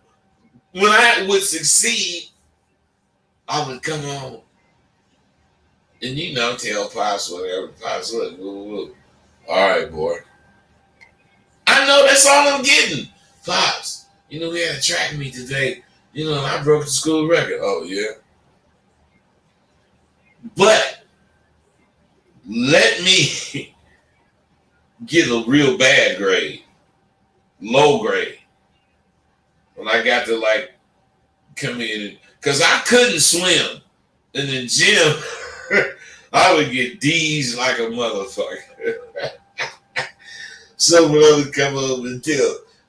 B: when I would succeed, I would come home and, tell Pops whatever. Pops, look, all right, boy. I know that's all I'm getting. Pops, we had a track meet today. And I broke the school record. Oh, yeah. But let me get a real bad grade, low grade, when I got to come in, because I couldn't swim in the gym. I would get D's like a motherfucker. Someone would come up and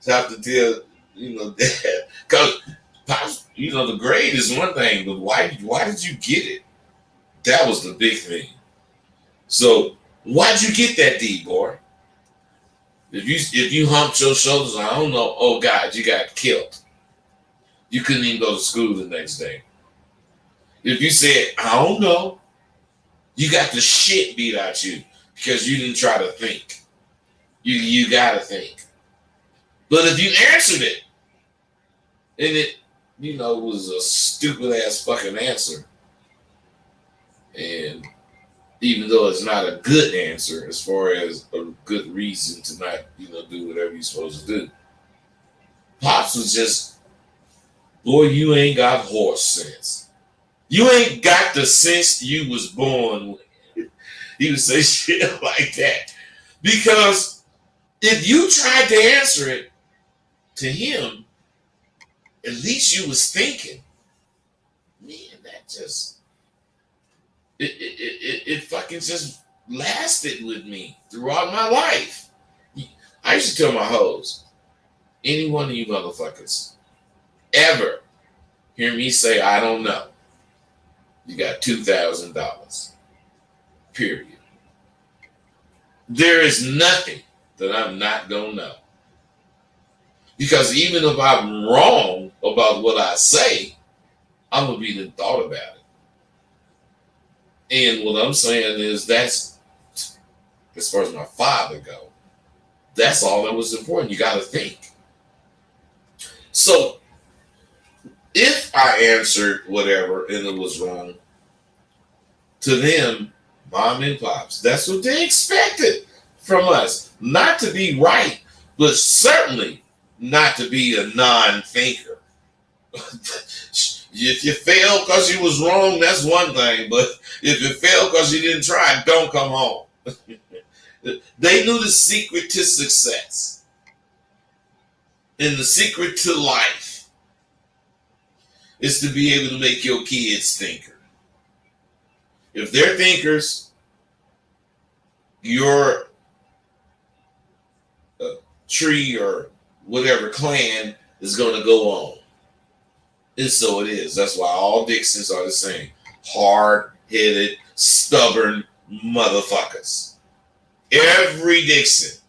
B: have to tell, Dad, because the grade is one thing, but why did you get it? That was the big thing. So why'd you get that D, boy? If you humped your shoulders, I don't know. Oh God, you got killed. You couldn't even go to school the next day. If you said, I don't know, you got the shit beat out you because you didn't try to think. You gotta think. But if you answered it, and it, was a stupid ass fucking answer, and even though it's not a good answer as far as a good reason to not, do whatever you're supposed to do, Pops was just, boy, you ain't got horse sense. You ain't got the sense you was born with. He would say shit like that. Because If you tried to answer it to him, at least you was thinking. Man, that just it fucking just lasted with me throughout my life. I used to tell my hoes, any one of you motherfuckers ever hear me say I don't know, you got $2,000. Period. There is nothing that I'm not gonna know. Because even if I'm wrong about what I say, I'm gonna be the thought about it. And what I'm saying is that's, as far as my father go, that's all that was important. You gotta think. So if I answered whatever and it was wrong, to them, mom and pops, that's what they expected from us. Not to be right, but certainly not to be a non-thinker. If you fail because you was wrong, that's one thing. But if you fail because you didn't try, don't come home. They knew the secret to success and the secret to life is to be able to make your kids thinkers. If they're thinkers, your tree or whatever clan is going to go on. And so it is. That's why all Dixons are the same. Hard-headed, stubborn motherfuckers. Every Dixon.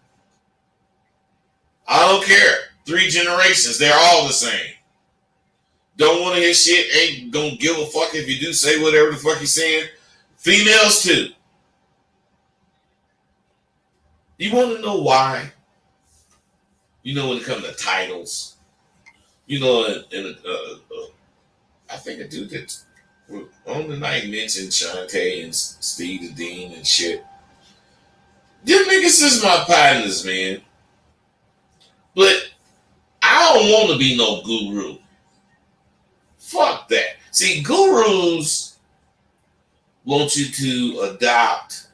B: I don't care. 3 generations, they're all the same. Don't want to hear shit, ain't gonna give a fuck if you do say whatever the fuck you're saying. Females too. You want to know why? You know, when it comes to titles, you know, I think a dude that on the night mentioned Shantae and Steve the Dean and shit. Them niggas is my partners, man. But I don't want to be no guru. Fuck that. See, gurus want you to adopt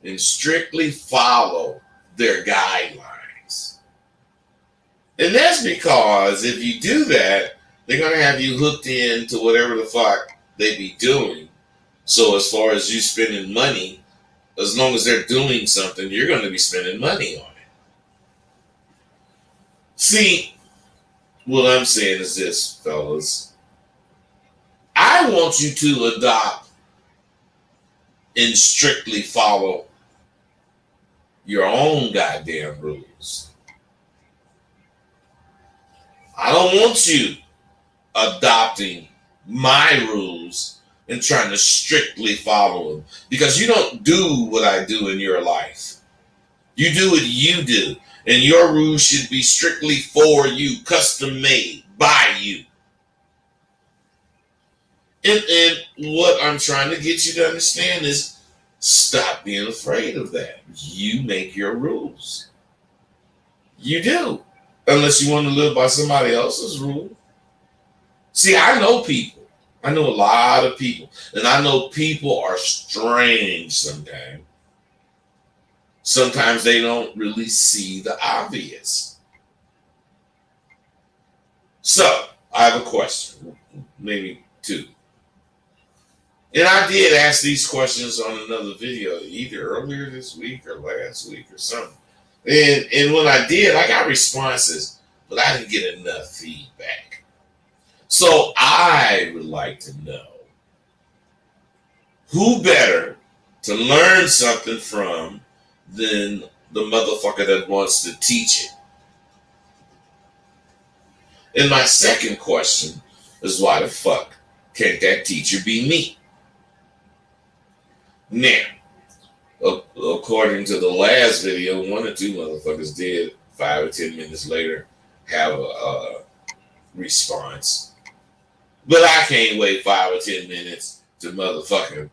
B: and strictly follow their guidelines. And that's because if you do that, they're going to have you hooked into whatever the fuck they be doing. So as far as you spending money, as long as they're doing something, you're going to be spending money on it. See, what I'm saying is this, fellas. I want you to adopt and strictly follow your own goddamn rules. I don't want you adopting my rules and trying to strictly follow them, because you don't do what I do in your life. You do what you do, and your rules should be strictly for you, custom made by you. And what I'm trying to get you to understand is stop being afraid of that. You make your rules. You do. Unless you want to live by somebody else's rule. See, I know people. I know a lot of people. And I know people are strange sometimes. Sometimes they don't really see the obvious. So, I have a question. Maybe 2. And I did ask these questions on another video, either earlier this week or last week or something. And when I did, I got responses, but I didn't get enough feedback. So I would like to know who better to learn something from than the motherfucker that wants to teach it. And my second question is, why the fuck can't that teacher be me? Now, according to the last video, 1 or 2 motherfuckers did 5 or 10 minutes later have a response. But I can't wait 5 or 10 minutes to motherfucking,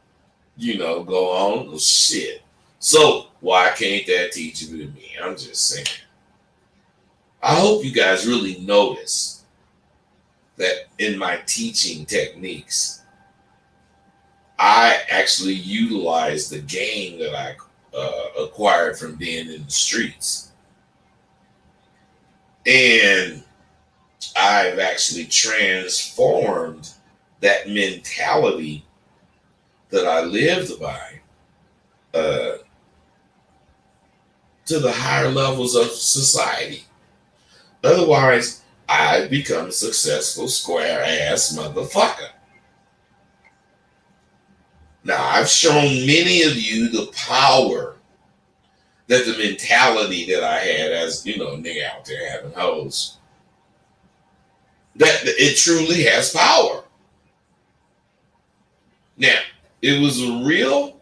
B: go on. Oh, shit. So why can't that teacher be me? I'm just saying. I hope you guys really notice that in my teaching techniques, I actually utilize the game that I acquired from being in the streets. And I've actually transformed that mentality that I lived by to the higher levels of society. Otherwise, I become a successful square ass motherfucker. Now, I've shown many of you the power that the mentality that I had as, nigga out there having hoes, that it truly has power. Now, it was real.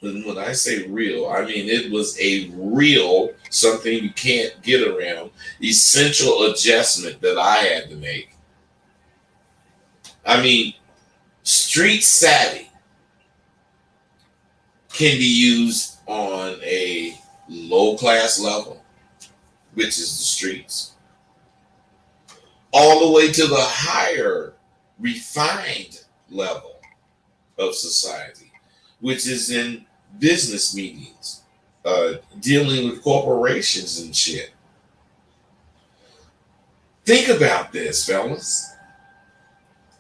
B: And when I say real, I mean it was a real, something you can't get around, essential adjustment that I had to make. I mean, street savvy can be used on a low class level, which is the streets, all the way to the higher refined level of society, which is in business meetings, dealing with corporations and shit. Think about this, fellas.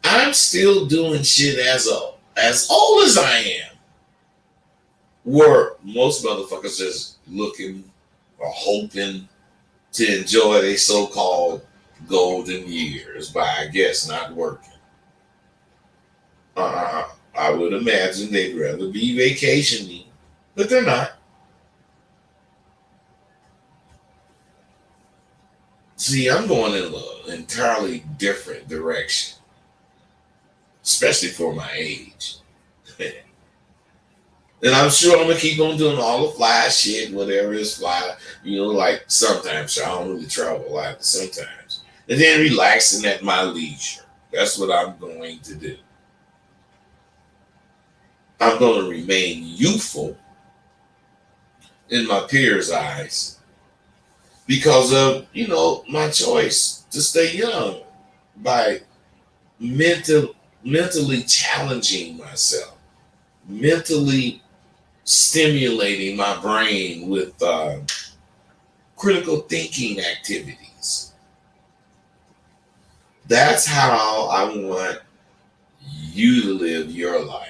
B: I'm still doing shit as old as I am, where most motherfuckers just looking or hoping to enjoy their so-called golden years by, I guess, not working. I would imagine they'd rather be vacationing, but they're not. See, I'm going in an entirely different direction, especially for my age. And I'm sure I'm going to keep on doing all the fly shit, whatever is fly. Like sometimes, I don't really travel a lot, but sometimes. And then relaxing at my leisure. That's what I'm going to do. I'm going to remain youthful in my peers' eyes because of, my choice to stay young by mentally challenging myself, mentally stimulating my brain with critical thinking activities. That's how I want you to live your life.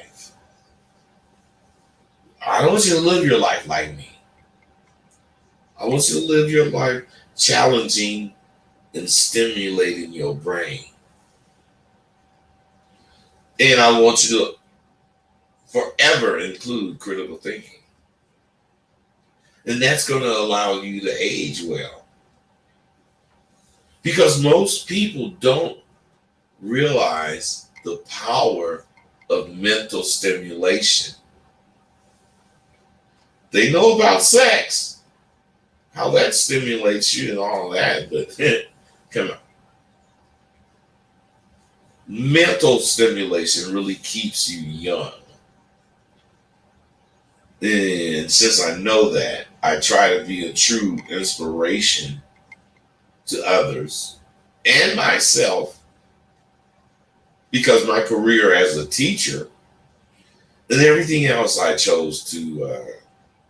B: I don't want you to live your life like me. I want you to live your life challenging and stimulating your brain. And I want you to forever include critical thinking. And that's going to allow you to age well. Because most people don't realize the power of mental stimulation. They know about sex, how that stimulates you and all that, but come on. Mental stimulation really keeps you young. And since I know that, I try to be a true inspiration to others and myself, because my career as a teacher and everything else I chose to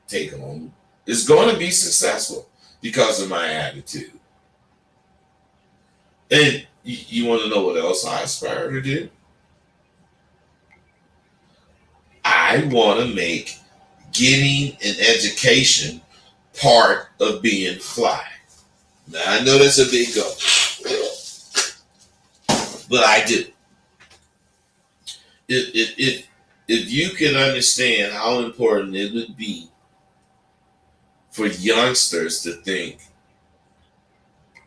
B: take on is going to be successful because of my attitude. And you want to know what else I aspire to do? I want to make getting an education part of being fly. Now, I know that's a big goal, but I do. If you can understand how important it would be for youngsters to think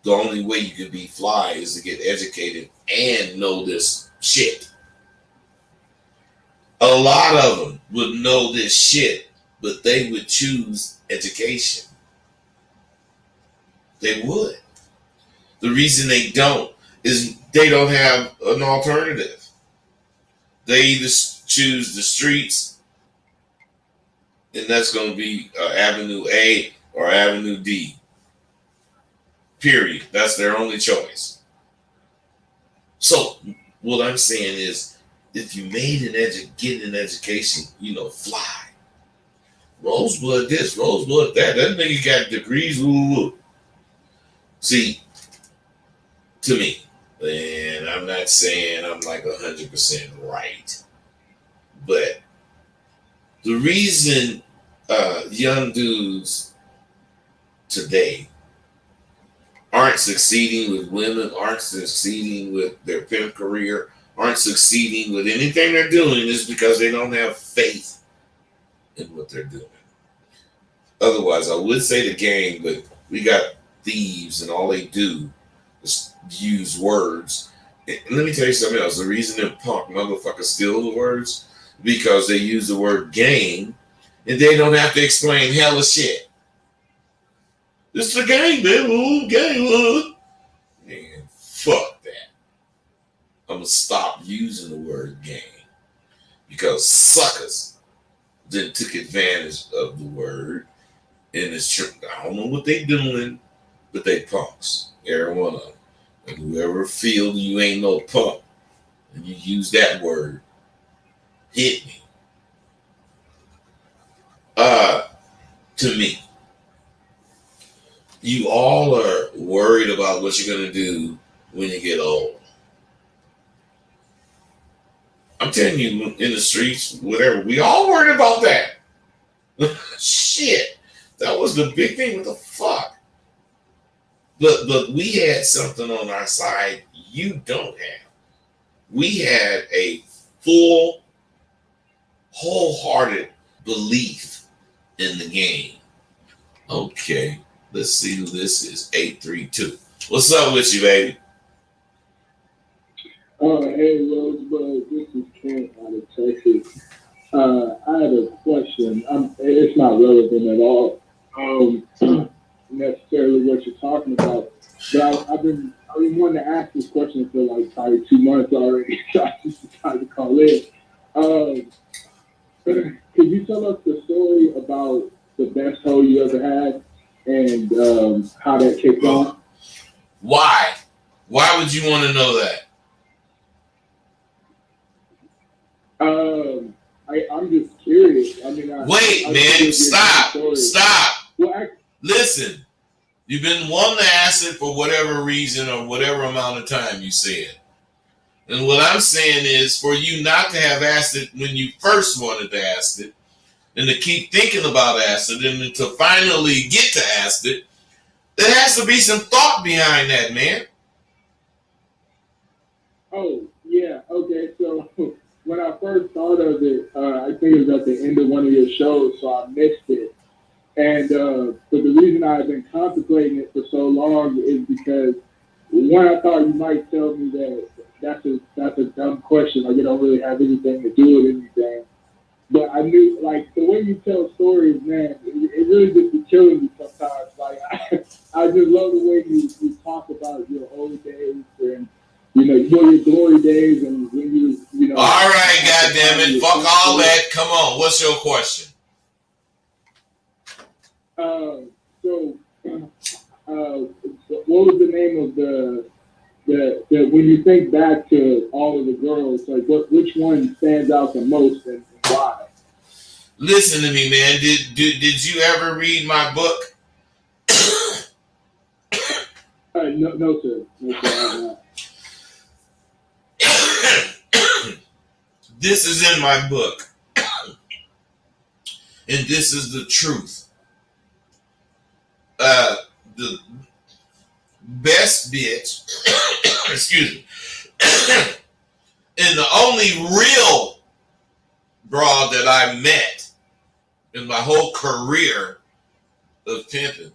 B: the only way you can be fly is to get educated and know this shit. A lot of them would know this shit, but they would choose education. They would. The reason they don't is they don't have an alternative. They either choose the streets, and that's going to be Avenue A or Avenue D. Period. That's their only choice. So what I'm saying is, if you made getting an education, fly. Rosebud this, Rosebud that. That nigga got degrees. Ooh. See, to me, and I'm not saying I'm like 100% right, but the reason young dudes today aren't succeeding with women, aren't succeeding with their pimp career, aren't succeeding with anything they're doing is because they don't have faith in what they're doing. Otherwise, I would say the game, but we got thieves and all they do is use words. And let me tell you something else. The reason them punk motherfuckers steal the words because they use the word game and they don't have to explain hella shit. It's the game, man. Ooh, game. Man, fuck that. I'm going to stop using the word game because suckers then took advantage of the word. And it's true. I don't know what they doing, but they punks. Every one of them. And whoever feel you ain't no punk, and you use that word, hit me. To me, you all are worried about what you're gonna do when you get old. I'm telling you, in the streets, whatever, we all worried about that. Shit, that was the big thing. What the fuck? But we had something on our side you don't have. We had a full, wholehearted belief in the game. Okay, let's see who this is. 832. What's up with you, baby?
C: Hey, Rosebud, this is Ken out of Texas. I had a question. It's not relevant at all, necessarily what you're talking about. But I've been wanting to ask this question for like probably 2 months already. So I just decided to call in. Could you tell us the story about the best hoe you ever had and how that kicked off?
B: Why? Why would you want to know that?
C: I'm just curious. I mean,
B: Wait, man, stop.
C: Well,
B: Listen, you've been wanting to ask it for whatever reason or whatever amount of time you said. And what I'm saying is for you not to have asked it when you first wanted to ask it, and to keep thinking about asking it, and to finally get to ask it, there has to be some thought behind that, man.
C: Oh, yeah. Okay, so when I first thought of it, I think it was at the end of one of your shows, so I missed it. And but the reason I've been contemplating it for so long is because one, I thought you might tell me that that's a dumb question, like it don't really have anything to do with anything. But I knew, like, the way you tell stories, man, it really just be killing me sometimes. Like, I just love the way you talk about your old days and, your glory days and when you.
B: All right, goddammit, fuck all that. Come on, what's your question?
C: What was the name of the when you think back to all of the girls, like which one stands out the most and why?
B: Listen to me, man. Did you ever read my book?
C: No, sir. No, sir,
B: This is in my book. And this is the truth. The best bitch, excuse me, and the only real broad that I met in my whole career of pimping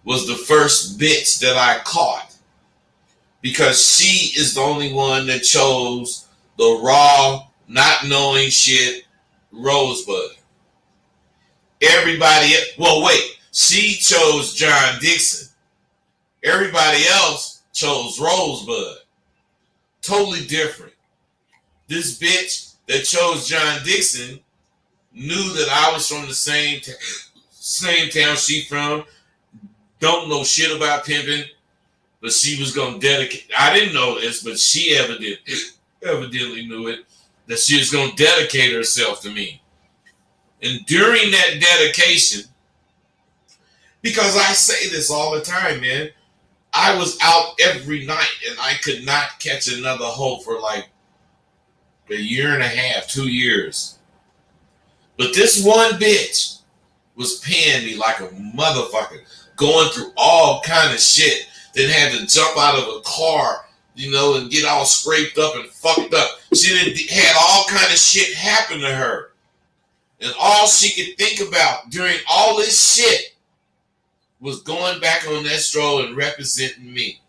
B: was the first bitch that I caught, because she is the only one that chose the raw, not knowing shit Rosebud. Everybody, well, wait, she chose John Dixon. Everybody else chose Rosebud. Totally different. This bitch that chose John Dixon knew that I was from the same town she from. Don't know shit about pimping, but she was gonna dedicate. I didn't know this, but she evidently knew it, that she was gonna dedicate herself to me. And during that dedication, because I say this all the time, man, I was out every night and I could not catch another hoe for like a year and a half, 2 years. But this one bitch was paying me like a motherfucker, going through all kind of shit. Then had to jump out of a car, you know, and get all scraped up and fucked up. She had all kind of shit happen to her. And all she could think about during all this shit was going back on that stroll and representing me.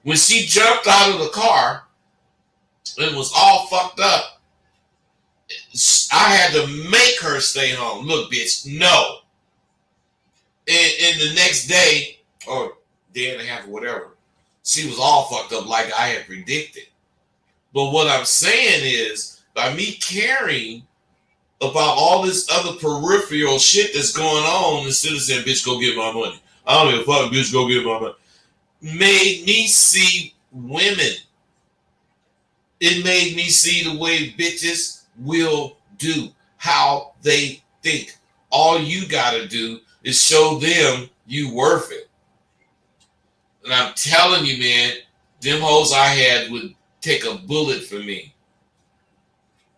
B: When she jumped out of the car and was all fucked up, I had to make her stay home. Look, bitch, no. And the next day, or day and a half or whatever, she was all fucked up like I had predicted. But what I'm saying is, by me caring about all this other peripheral shit that's going on, instead of saying, bitch, go get my money. I don't give a fuck, bitch, go get my money. Made me see women. It made me see the way bitches will do, how they think. All you gotta do is show them you worth it. And I'm telling you, man, them hoes I had would take a bullet for me.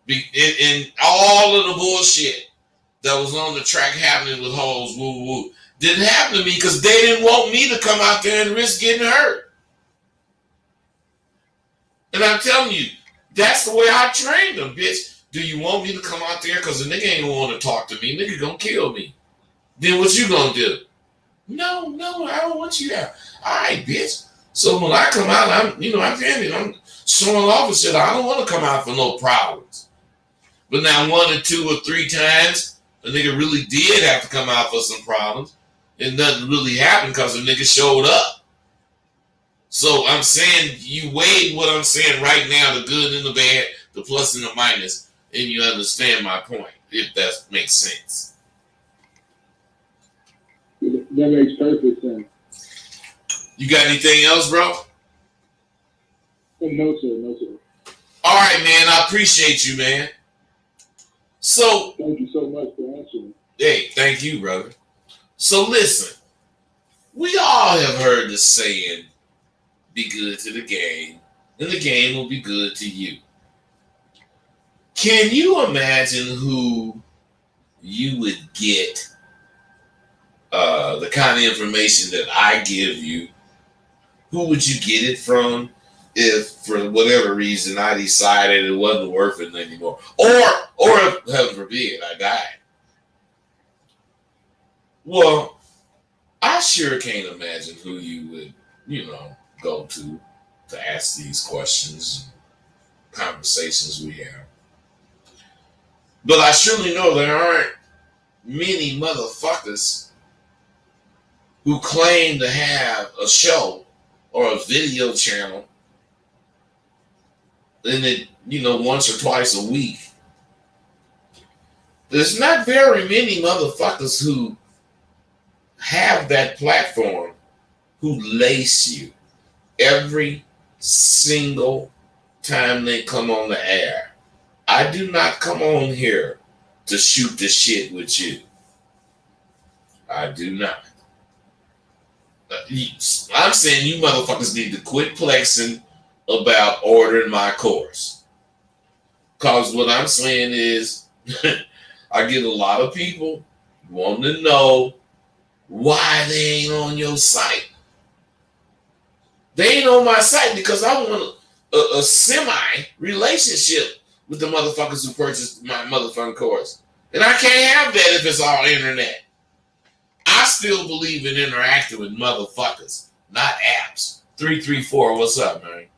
B: And all of the bullshit that was on the track happening with hoes, woo woo, didn't happen to me because they didn't want me to come out there and risk getting hurt. And I'm telling you, that's the way I trained them, bitch. Do you want me to come out there? Because the nigga ain't gonna want to talk to me. Nigga gonna kill me. Then what you gonna do? No, I don't want you there. All right, bitch. So when I come out, I'm showing off and shit. I don't want to come out for no problems. But now 1 or 2 or 3 times, a nigga really did have to come out for some problems. And nothing really happened because the nigga showed up. So I'm saying you weighed what I'm saying right now, the good and the bad, the plus and the minus, and you understand my point, if that makes sense.
C: That makes perfect sense.
B: You got anything else, bro?
C: No, sir.
B: All right, man. I appreciate you, man. So,
C: thank you so much for answering.
B: Hey, thank you, brother. So listen, we all have heard the saying, be good to the game, and the game will be good to you. Can you imagine who you would get the kind of information that I give you? Who would you get it from if, for whatever reason, I decided it wasn't worth it anymore? Or if, heaven forbid, I died. Well, I sure can't imagine who you would, go to ask these questions, conversations we have. But I surely know there aren't many motherfuckers who claim to have a show or a video channel and it, once or twice a week. There's not very many motherfuckers who have that platform who lace you every single time they come on the air. I do not come on here to shoot the shit with you. I do not. I'm saying you motherfuckers need to quit flexing about ordering my course. Because what I'm saying is, I get a lot of people wanting to know why they ain't on your site. They ain't on my site because I want a semi-relationship with the motherfuckers who purchased my motherfucking course. And I can't have that if it's all internet. I still believe in interacting with motherfuckers, not apps. 334, what's up, man?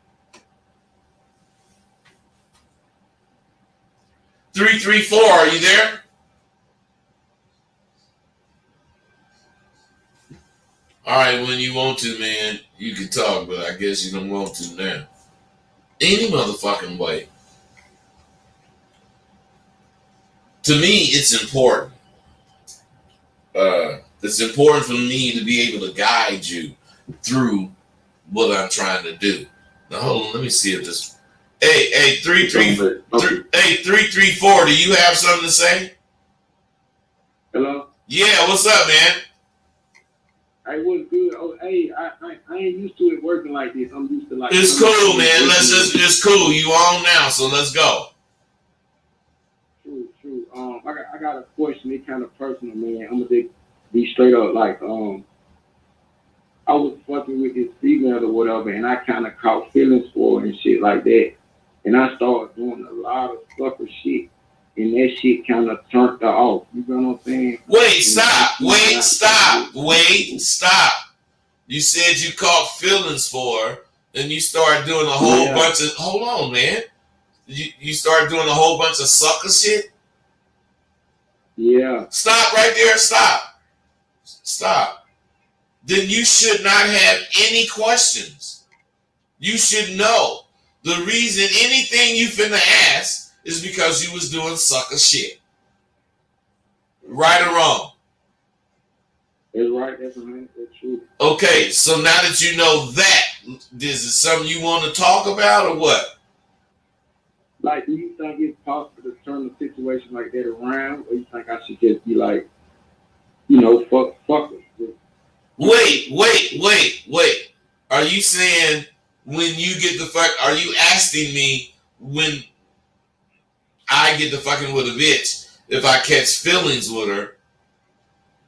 B: 334, are you there? All right, when you want to, man, you can talk, but I guess you don't want to now. Any motherfucking way. To me, it's important. It's important for me to be able to guide you through what I'm trying to do. Now, hold on, let me see if this... Hey, 334, do you have something to say?
D: Hello?
B: Yeah, what's up, man?
D: I was good. Oh, hey, I ain't used to it working like this. I'm used to like.
B: It's cool, man. It's cool. You on now, so let's go.
D: True, true. I got a question. It's kind of personal, man. I'm gonna be straight up. Like, I was fucking with this female or whatever, and I kind of caught feelings for her and shit like that. And I started doing a lot of sucker shit, and that shit kind of turned her off. You know what I'm saying?
B: Wait, stop. You said you caught feelings for her, and you started doing a whole bunch of. Hold on, man. You started doing a whole bunch of sucker shit.
D: Yeah.
B: Stop right there. Stop. Then you should not have any questions. You should know the reason anything you finna ask is because you was doing sucker shit. Right or wrong?
D: That's right. That's right. That's true.
B: Okay, so now that you know that, is it something you want to talk about or what?
D: Like, do you think it's possible to turn the situation like that around, or you think I should just be like, you know, fuck it?
B: Wait. Are you saying when you get the fuck? Are you asking me when I get the fucking with a bitch if I catch feelings with her?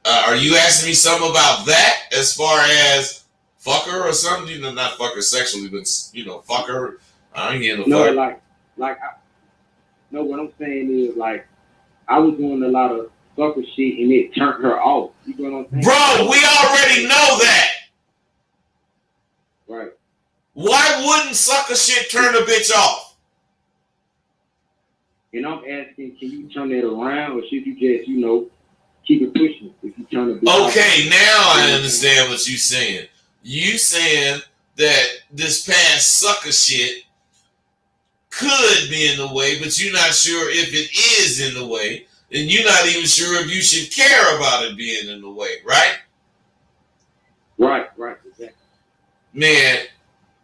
B: Are you asking me something about that as far as fuck her or something? You know, not fuck her sexually, but you know, fuck her. I ain't getting no fuck.
D: No, what I'm saying is like I was doing a lot of sucker shit and it turned her off. You know what I'm saying?
B: Bro, we already know that.
D: Right.
B: Why wouldn't sucker shit turn a bitch off?
D: And I'm asking, can you turn that around, or should you just, you know, keep it pushing if you turn it off?
B: Okay, now I understand what you're saying. You saying that this past sucker shit could be in the way, but you're not sure if it is in the way, and you're not even sure if you should care about it being in the way, right?
D: Right, exactly.
B: Man,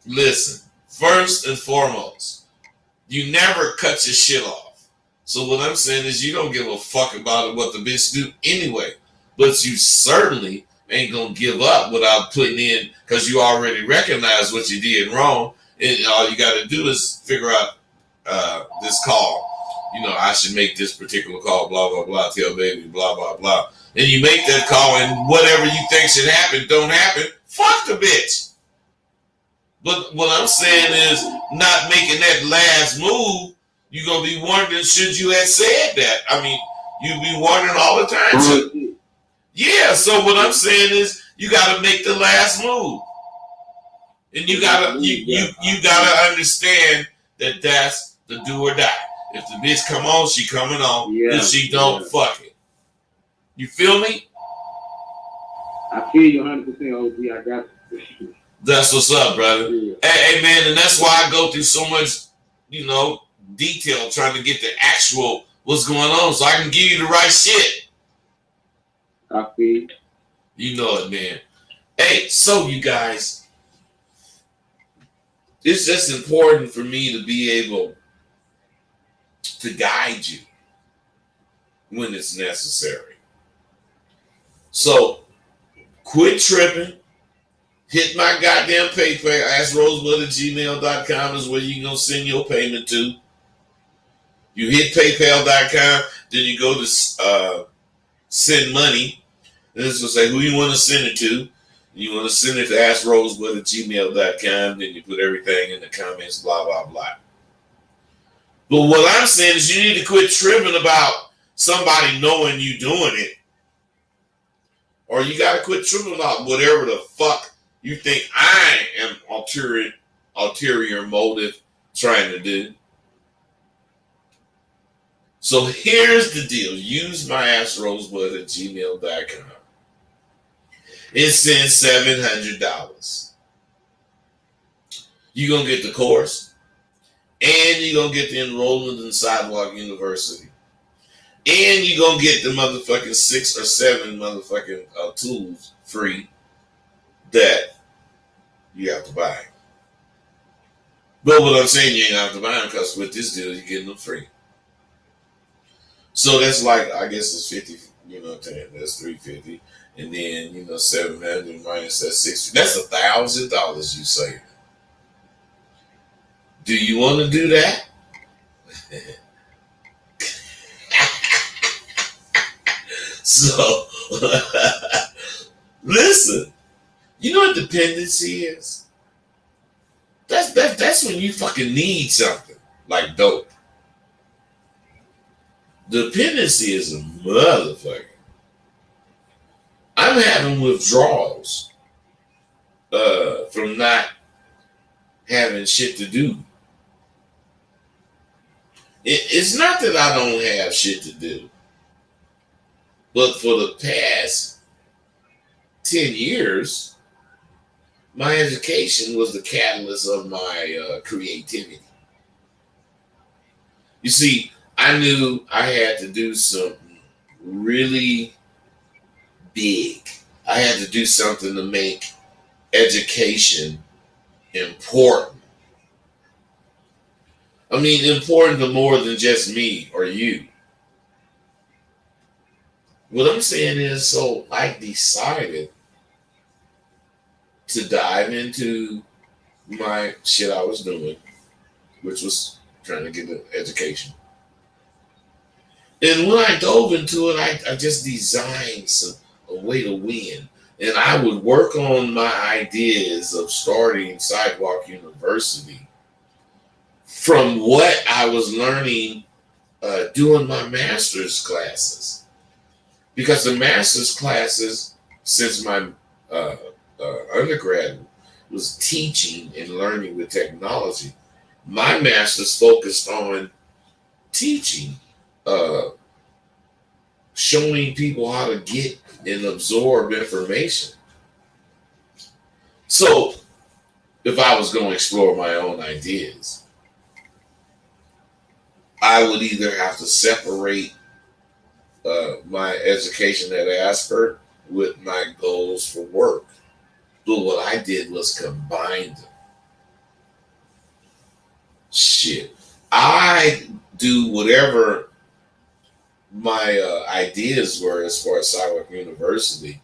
B: listen, first and foremost, you never cut your shit off. So what I'm saying is you don't give a fuck about what the bitch do anyway, but you certainly ain't gonna give up without putting in, because you already recognize what you did wrong, and all you gotta do is figure out this call. You know, I should make this particular call, blah, blah, blah, tell baby, blah, blah, blah. And you make that call, and whatever you think should happen don't happen, fuck the bitch. But what I'm saying is not making that last move, you're going to be wondering, should you have said that? I mean, you be wondering all the time. So, yeah, so what I'm saying is you got to make the last move. And you got to you got to understand that that's the do or die. If the bitch come on, she coming on. If she don't, fuck it. You feel me?
D: I feel you 100%, OG. I got you.
B: That's what's up, brother. Yeah. Hey, man, and that's why I go through so much, you know, detail trying to get the actual what's going on, so I can give you the right shit.
D: I feel.
B: You know it, man. Hey, so you guys, it's just important for me to be able to guide you when it's necessary. So quit tripping. Hit my goddamn PayPal. AskRosewood@gmail.com is where you gonna send your payment to. You hit PayPal.com, then you go to send money. Then it's gonna say who you want to send it to. You want to send it to AskRosewood@gmail.com. Then you put everything in the comments, blah blah blah. But what I'm saying is you need to quit tripping about somebody knowing you doing it. Or you got to quit tripping about whatever the fuck you think I am ulterior motive trying to do. So here's the deal. Use my AskRosewood@gmail.com. It sends $700. You're going to get the course. And you're going to get the enrollment in Sidewalk University. And you're going to get the motherfucking 6 or 7 motherfucking tools free that you have to buy. But what I'm saying, you ain't have to buy them because with this deal, you're getting them free. So that's like, I guess it's 50, you know what I'm saying? That's $350. And then, 700 minus that 60. That's $1,000 you save. Do you want to do that? So, listen, you know what dependency is? That's when you fucking need something like dope. Dependency is a motherfucker. I'm having withdrawals from not having shit to do. It's not that I don't have shit to do, but for the past 10 years, my education was the catalyst of my creativity. You see, I knew I had to do something really big. I had to do something to make education important. I mean, important to more than just me or you. What I'm saying is, so I decided to dive into my shit I was doing, which was trying to get an education. And when I dove into it, I just designed a way to win. And I would work on my ideas of starting Sidewalk University from what I was learning doing my master's classes. Because the master's classes, since my undergrad was teaching and learning with technology, my master's focused on teaching, showing people how to get and absorb information. So if I was going to explore my own ideas, I would either have to separate my education at Asper with my goals for work. But what I did was combine them. Shit. I do whatever my ideas were as far as Sidewalk University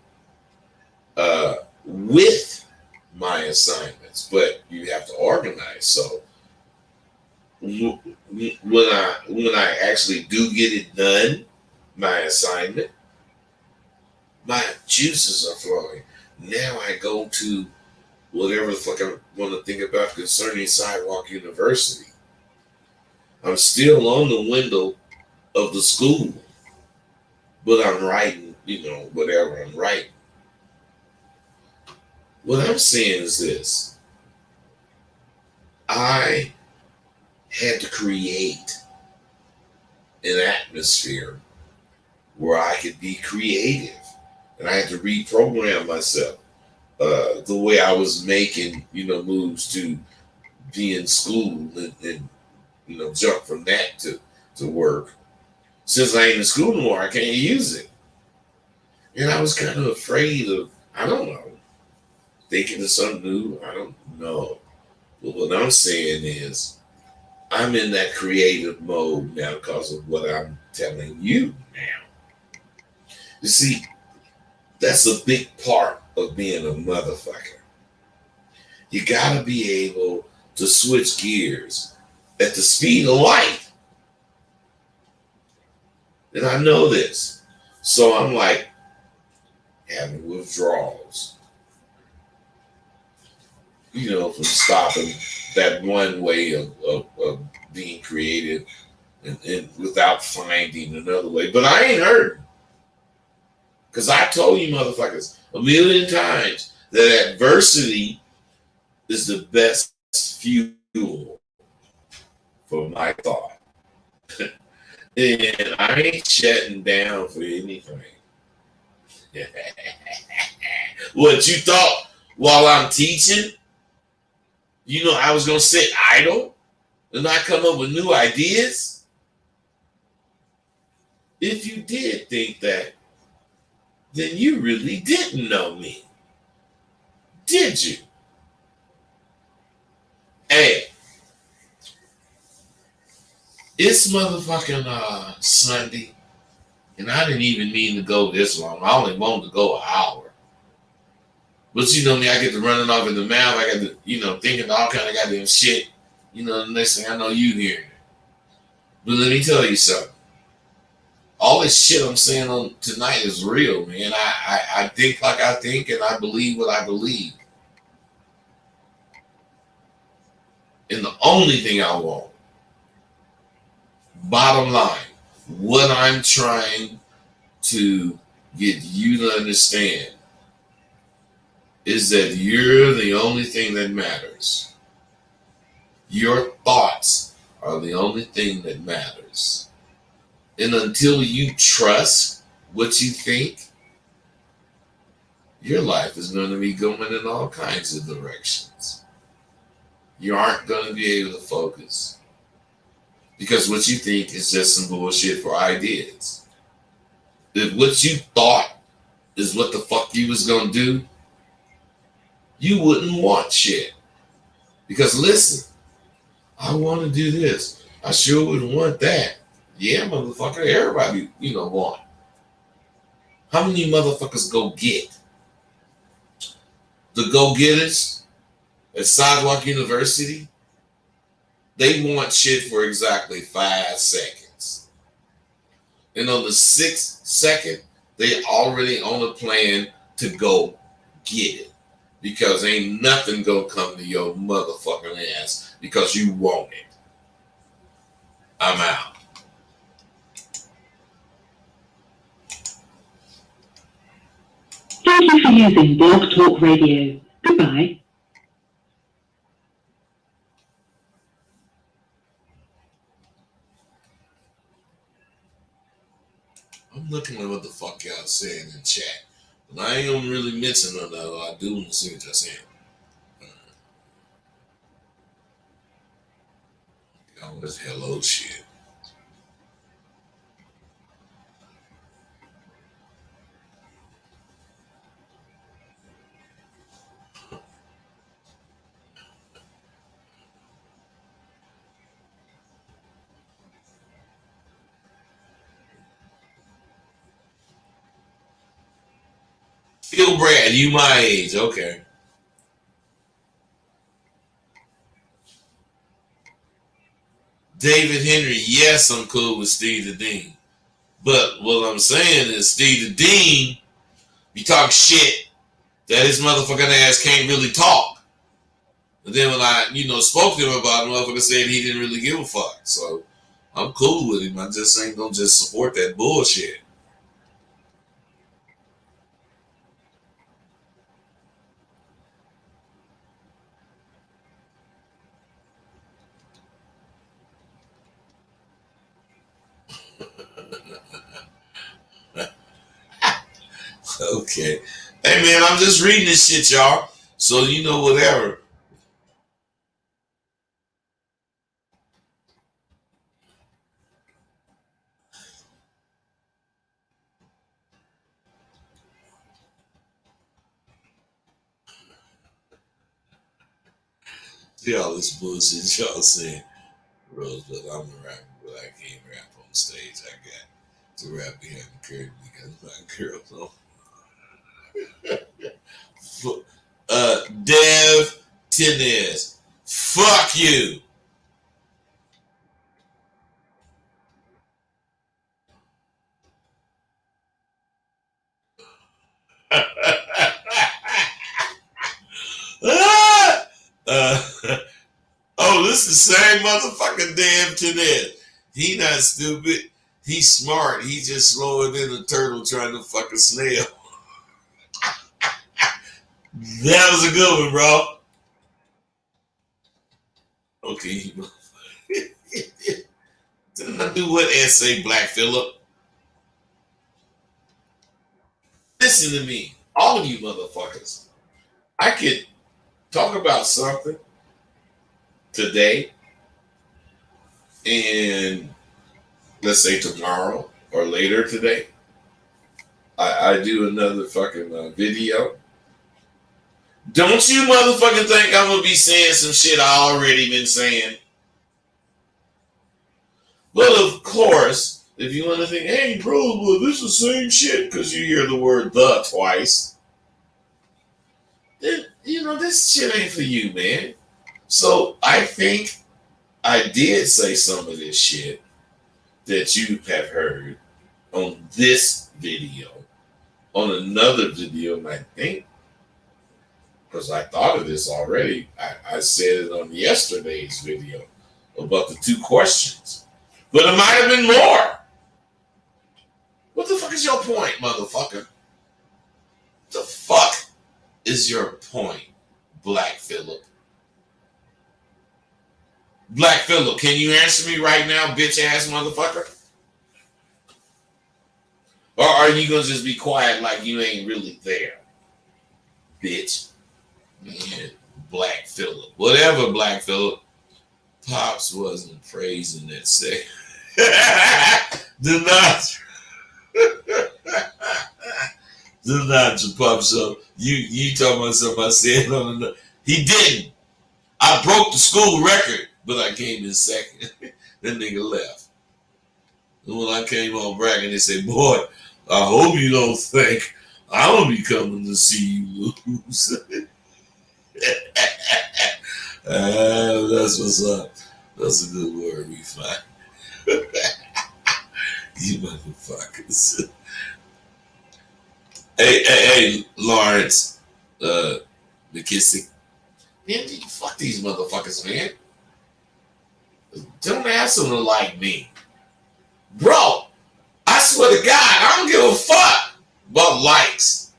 B: with my assignments, but you have to organize. So when I actually do get it done, my assignment, my juices are flowing. Now I go to whatever the fuck I want to think about concerning Sidewalk University. I'm still on the window of the school, but I'm writing, whatever I'm writing. What I'm saying is this. I had to create an atmosphere where I could be creative. And I had to reprogram myself. The way I was making, moves to be in school and jump from that to work. Since I ain't in school no more, I can't use it. And I was kind of afraid of, I don't know, thinking of something new. I don't know. But what I'm saying is, I'm in that creative mode now because of what I'm telling you now. You see, that's a big part of being a motherfucker. You gotta be able to switch gears at the speed of light. And I know this. So I'm like having withdrawals. From stopping that one way of being creative and without finding another way. But I ain't hurting. Because I told you motherfuckers a million times that adversity is the best fuel for my thought. And I ain't shutting down for anything. What you thought while I'm teaching? I was going to sit idle and not come up with new ideas? If you did think that, then you really didn't know me. Did you? Hey, it's motherfucking Sunday, And I didn't even mean to go this long. I only wanted to go an hour. But you know me, I get to running off in the mouth. I got to, thinking all kind of goddamn shit. The next thing I know, you hearing it. But let me tell you something. All this shit I'm saying on tonight is real, man. I think like I think, and I believe what I believe. And the only thing I want, bottom line, what I'm trying to get you to understand is that you're the only thing that matters. Your thoughts are the only thing that matters. And until you trust what you think, your life is going to be going in all kinds of directions. You aren't going to be able to focus. Because what you think is just some bullshit for ideas. If what you thought is what the fuck you was going to do, you wouldn't want shit. Because listen, I want to do this. I sure wouldn't want that. Yeah, motherfucker, everybody, want. How many motherfuckers go get? The go-getters at Sidewalk University, they want shit for exactly 5 seconds. And on the 6th second, they already on a plan to go get it. Because ain't nothing gonna come to your motherfucking ass because you want it. I'm out.
A: Thank you for using Blog Talk Radio. Goodbye.
B: I'm looking at what the fuck y'all saying in chat. But I ain't gonna really mention none of that. I do want to see what y'all saying. All this hello shit. Phil Brad, you my age, okay. David Henry, yes, I'm cool with Steve the Dean. But what I'm saying is Steve the Dean, you talk shit that his motherfucking ass can't really talk. And then when I, spoke to him about it, motherfucker said he didn't really give a fuck. So I'm cool with him. I just ain't gonna just support that bullshit. Okay. Hey man, I'm just reading this shit, y'all. So whatever. See all this bullshit y'all saying. Rosebud, I'm a rapper, but I can't rap on stage. I got to rap behind the curtain because my girls don't. Dev Tenez, fuck you. Oh, this is the same motherfucking Dev Tenez. He not stupid. He's smart. He's just slower than a turtle trying to fuck a snail. That was a good one, bro. Okay. Didn't I do what essay, Black Phillip? Listen to me, all of you motherfuckers. I could talk about something today and let's say tomorrow or later today. I do another fucking video. Don't you motherfucking think I'm gonna be saying some shit I already been saying? But of course, If you want to think, hey, bro, well, this is the same shit because you hear the word "the" twice, then this shit ain't for you, man. So I think I did say some of this shit that you have heard on this video, on another video, and I think, because I thought of this already, I said it on yesterday's video about the 2 questions. But it might have been more. What the fuck is your point, motherfucker? The fuck is your point, Black Phillip? Black Phillip, can you answer me right now, bitch ass motherfucker? Or are you gonna just be quiet like you ain't really there? Bitch. Man, Black Phillip. Whatever, Black Phillip. Pops wasn't praising that say. Do not your pop show. You talking about something I said on another. He didn't. I broke the school record, but I came in second. That nigga left. And when I came on bragging, they said, boy, I hope you don't think I'm gonna be coming to see you lose. That's what's up. That's a good word we find. You motherfuckers. Hey, Lawrence, McKissick. Man, fuck these motherfuckers, man. Don't ask them to like me. Bro, I swear to God, I don't give a fuck about likes.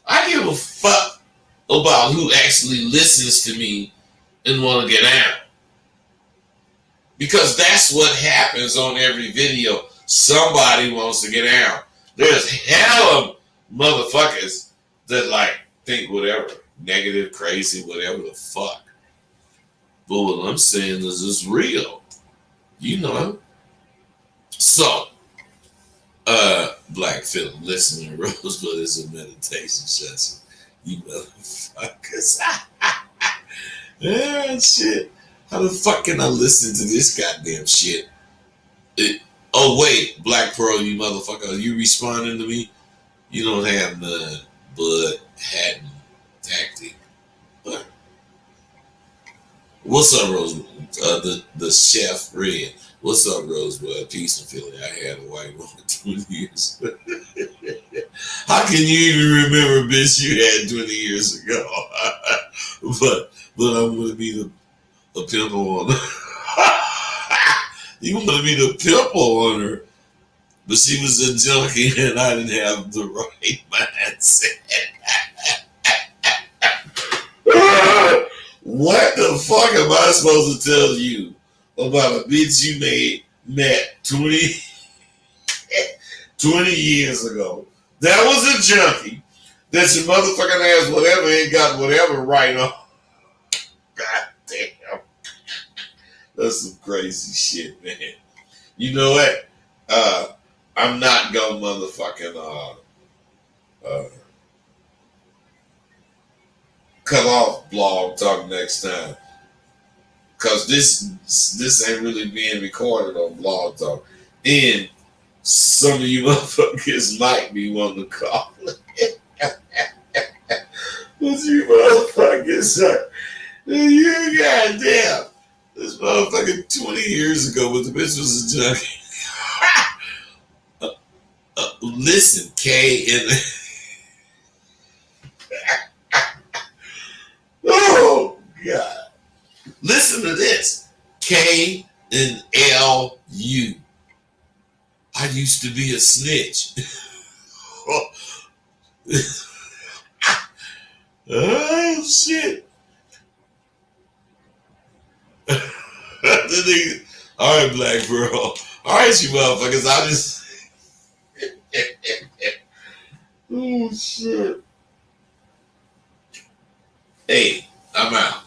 B: I give a fuck about who actually listens to me and want to get out. Because that's what happens on every video. Somebody wants to get out. There's hell of motherfuckers that like think whatever. Negative, crazy, whatever the fuck. But what I'm saying is it's real. You know. So, Black Phillip, listen to Rosebud is a meditation session. You motherfuckers. Yeah, shit. How the fuck can I listen to this goddamn shit? Oh, wait, Black Pearl, you motherfucker. Are you responding to me? You don't have none, Bud Hatton tactic. But what's up, Rosebud? The chef, Red. What's up, Rosebud? Peace and feeling. I had a white woman 20 years. How can you even remember, bitch, you had 20 years ago? but I'm going to be the pimple on her. You want to be the pimple on her. But she was a junkie and I didn't have the right mindset. What the fuck am I supposed to tell you about a bitch you met 20 years ago? That was a junkie. That your motherfucking ass whatever ain't got whatever right on. God damn. That's some crazy shit, man. You know what? I'm not gonna motherfucking cut off Blog Talk next time. Cause this ain't really being recorded on Blog Talk. And some of you motherfuckers might be wanting to call it. But you motherfuckers you goddamn. This motherfucker 20 years ago when the bitch was a junkie. Listen, K and oh God. Listen to this. K and LU. I used to be a snitch. Oh shit. All right, Black Pearl. All right, you motherfuckers. I just. Oh shit. Hey, I'm out.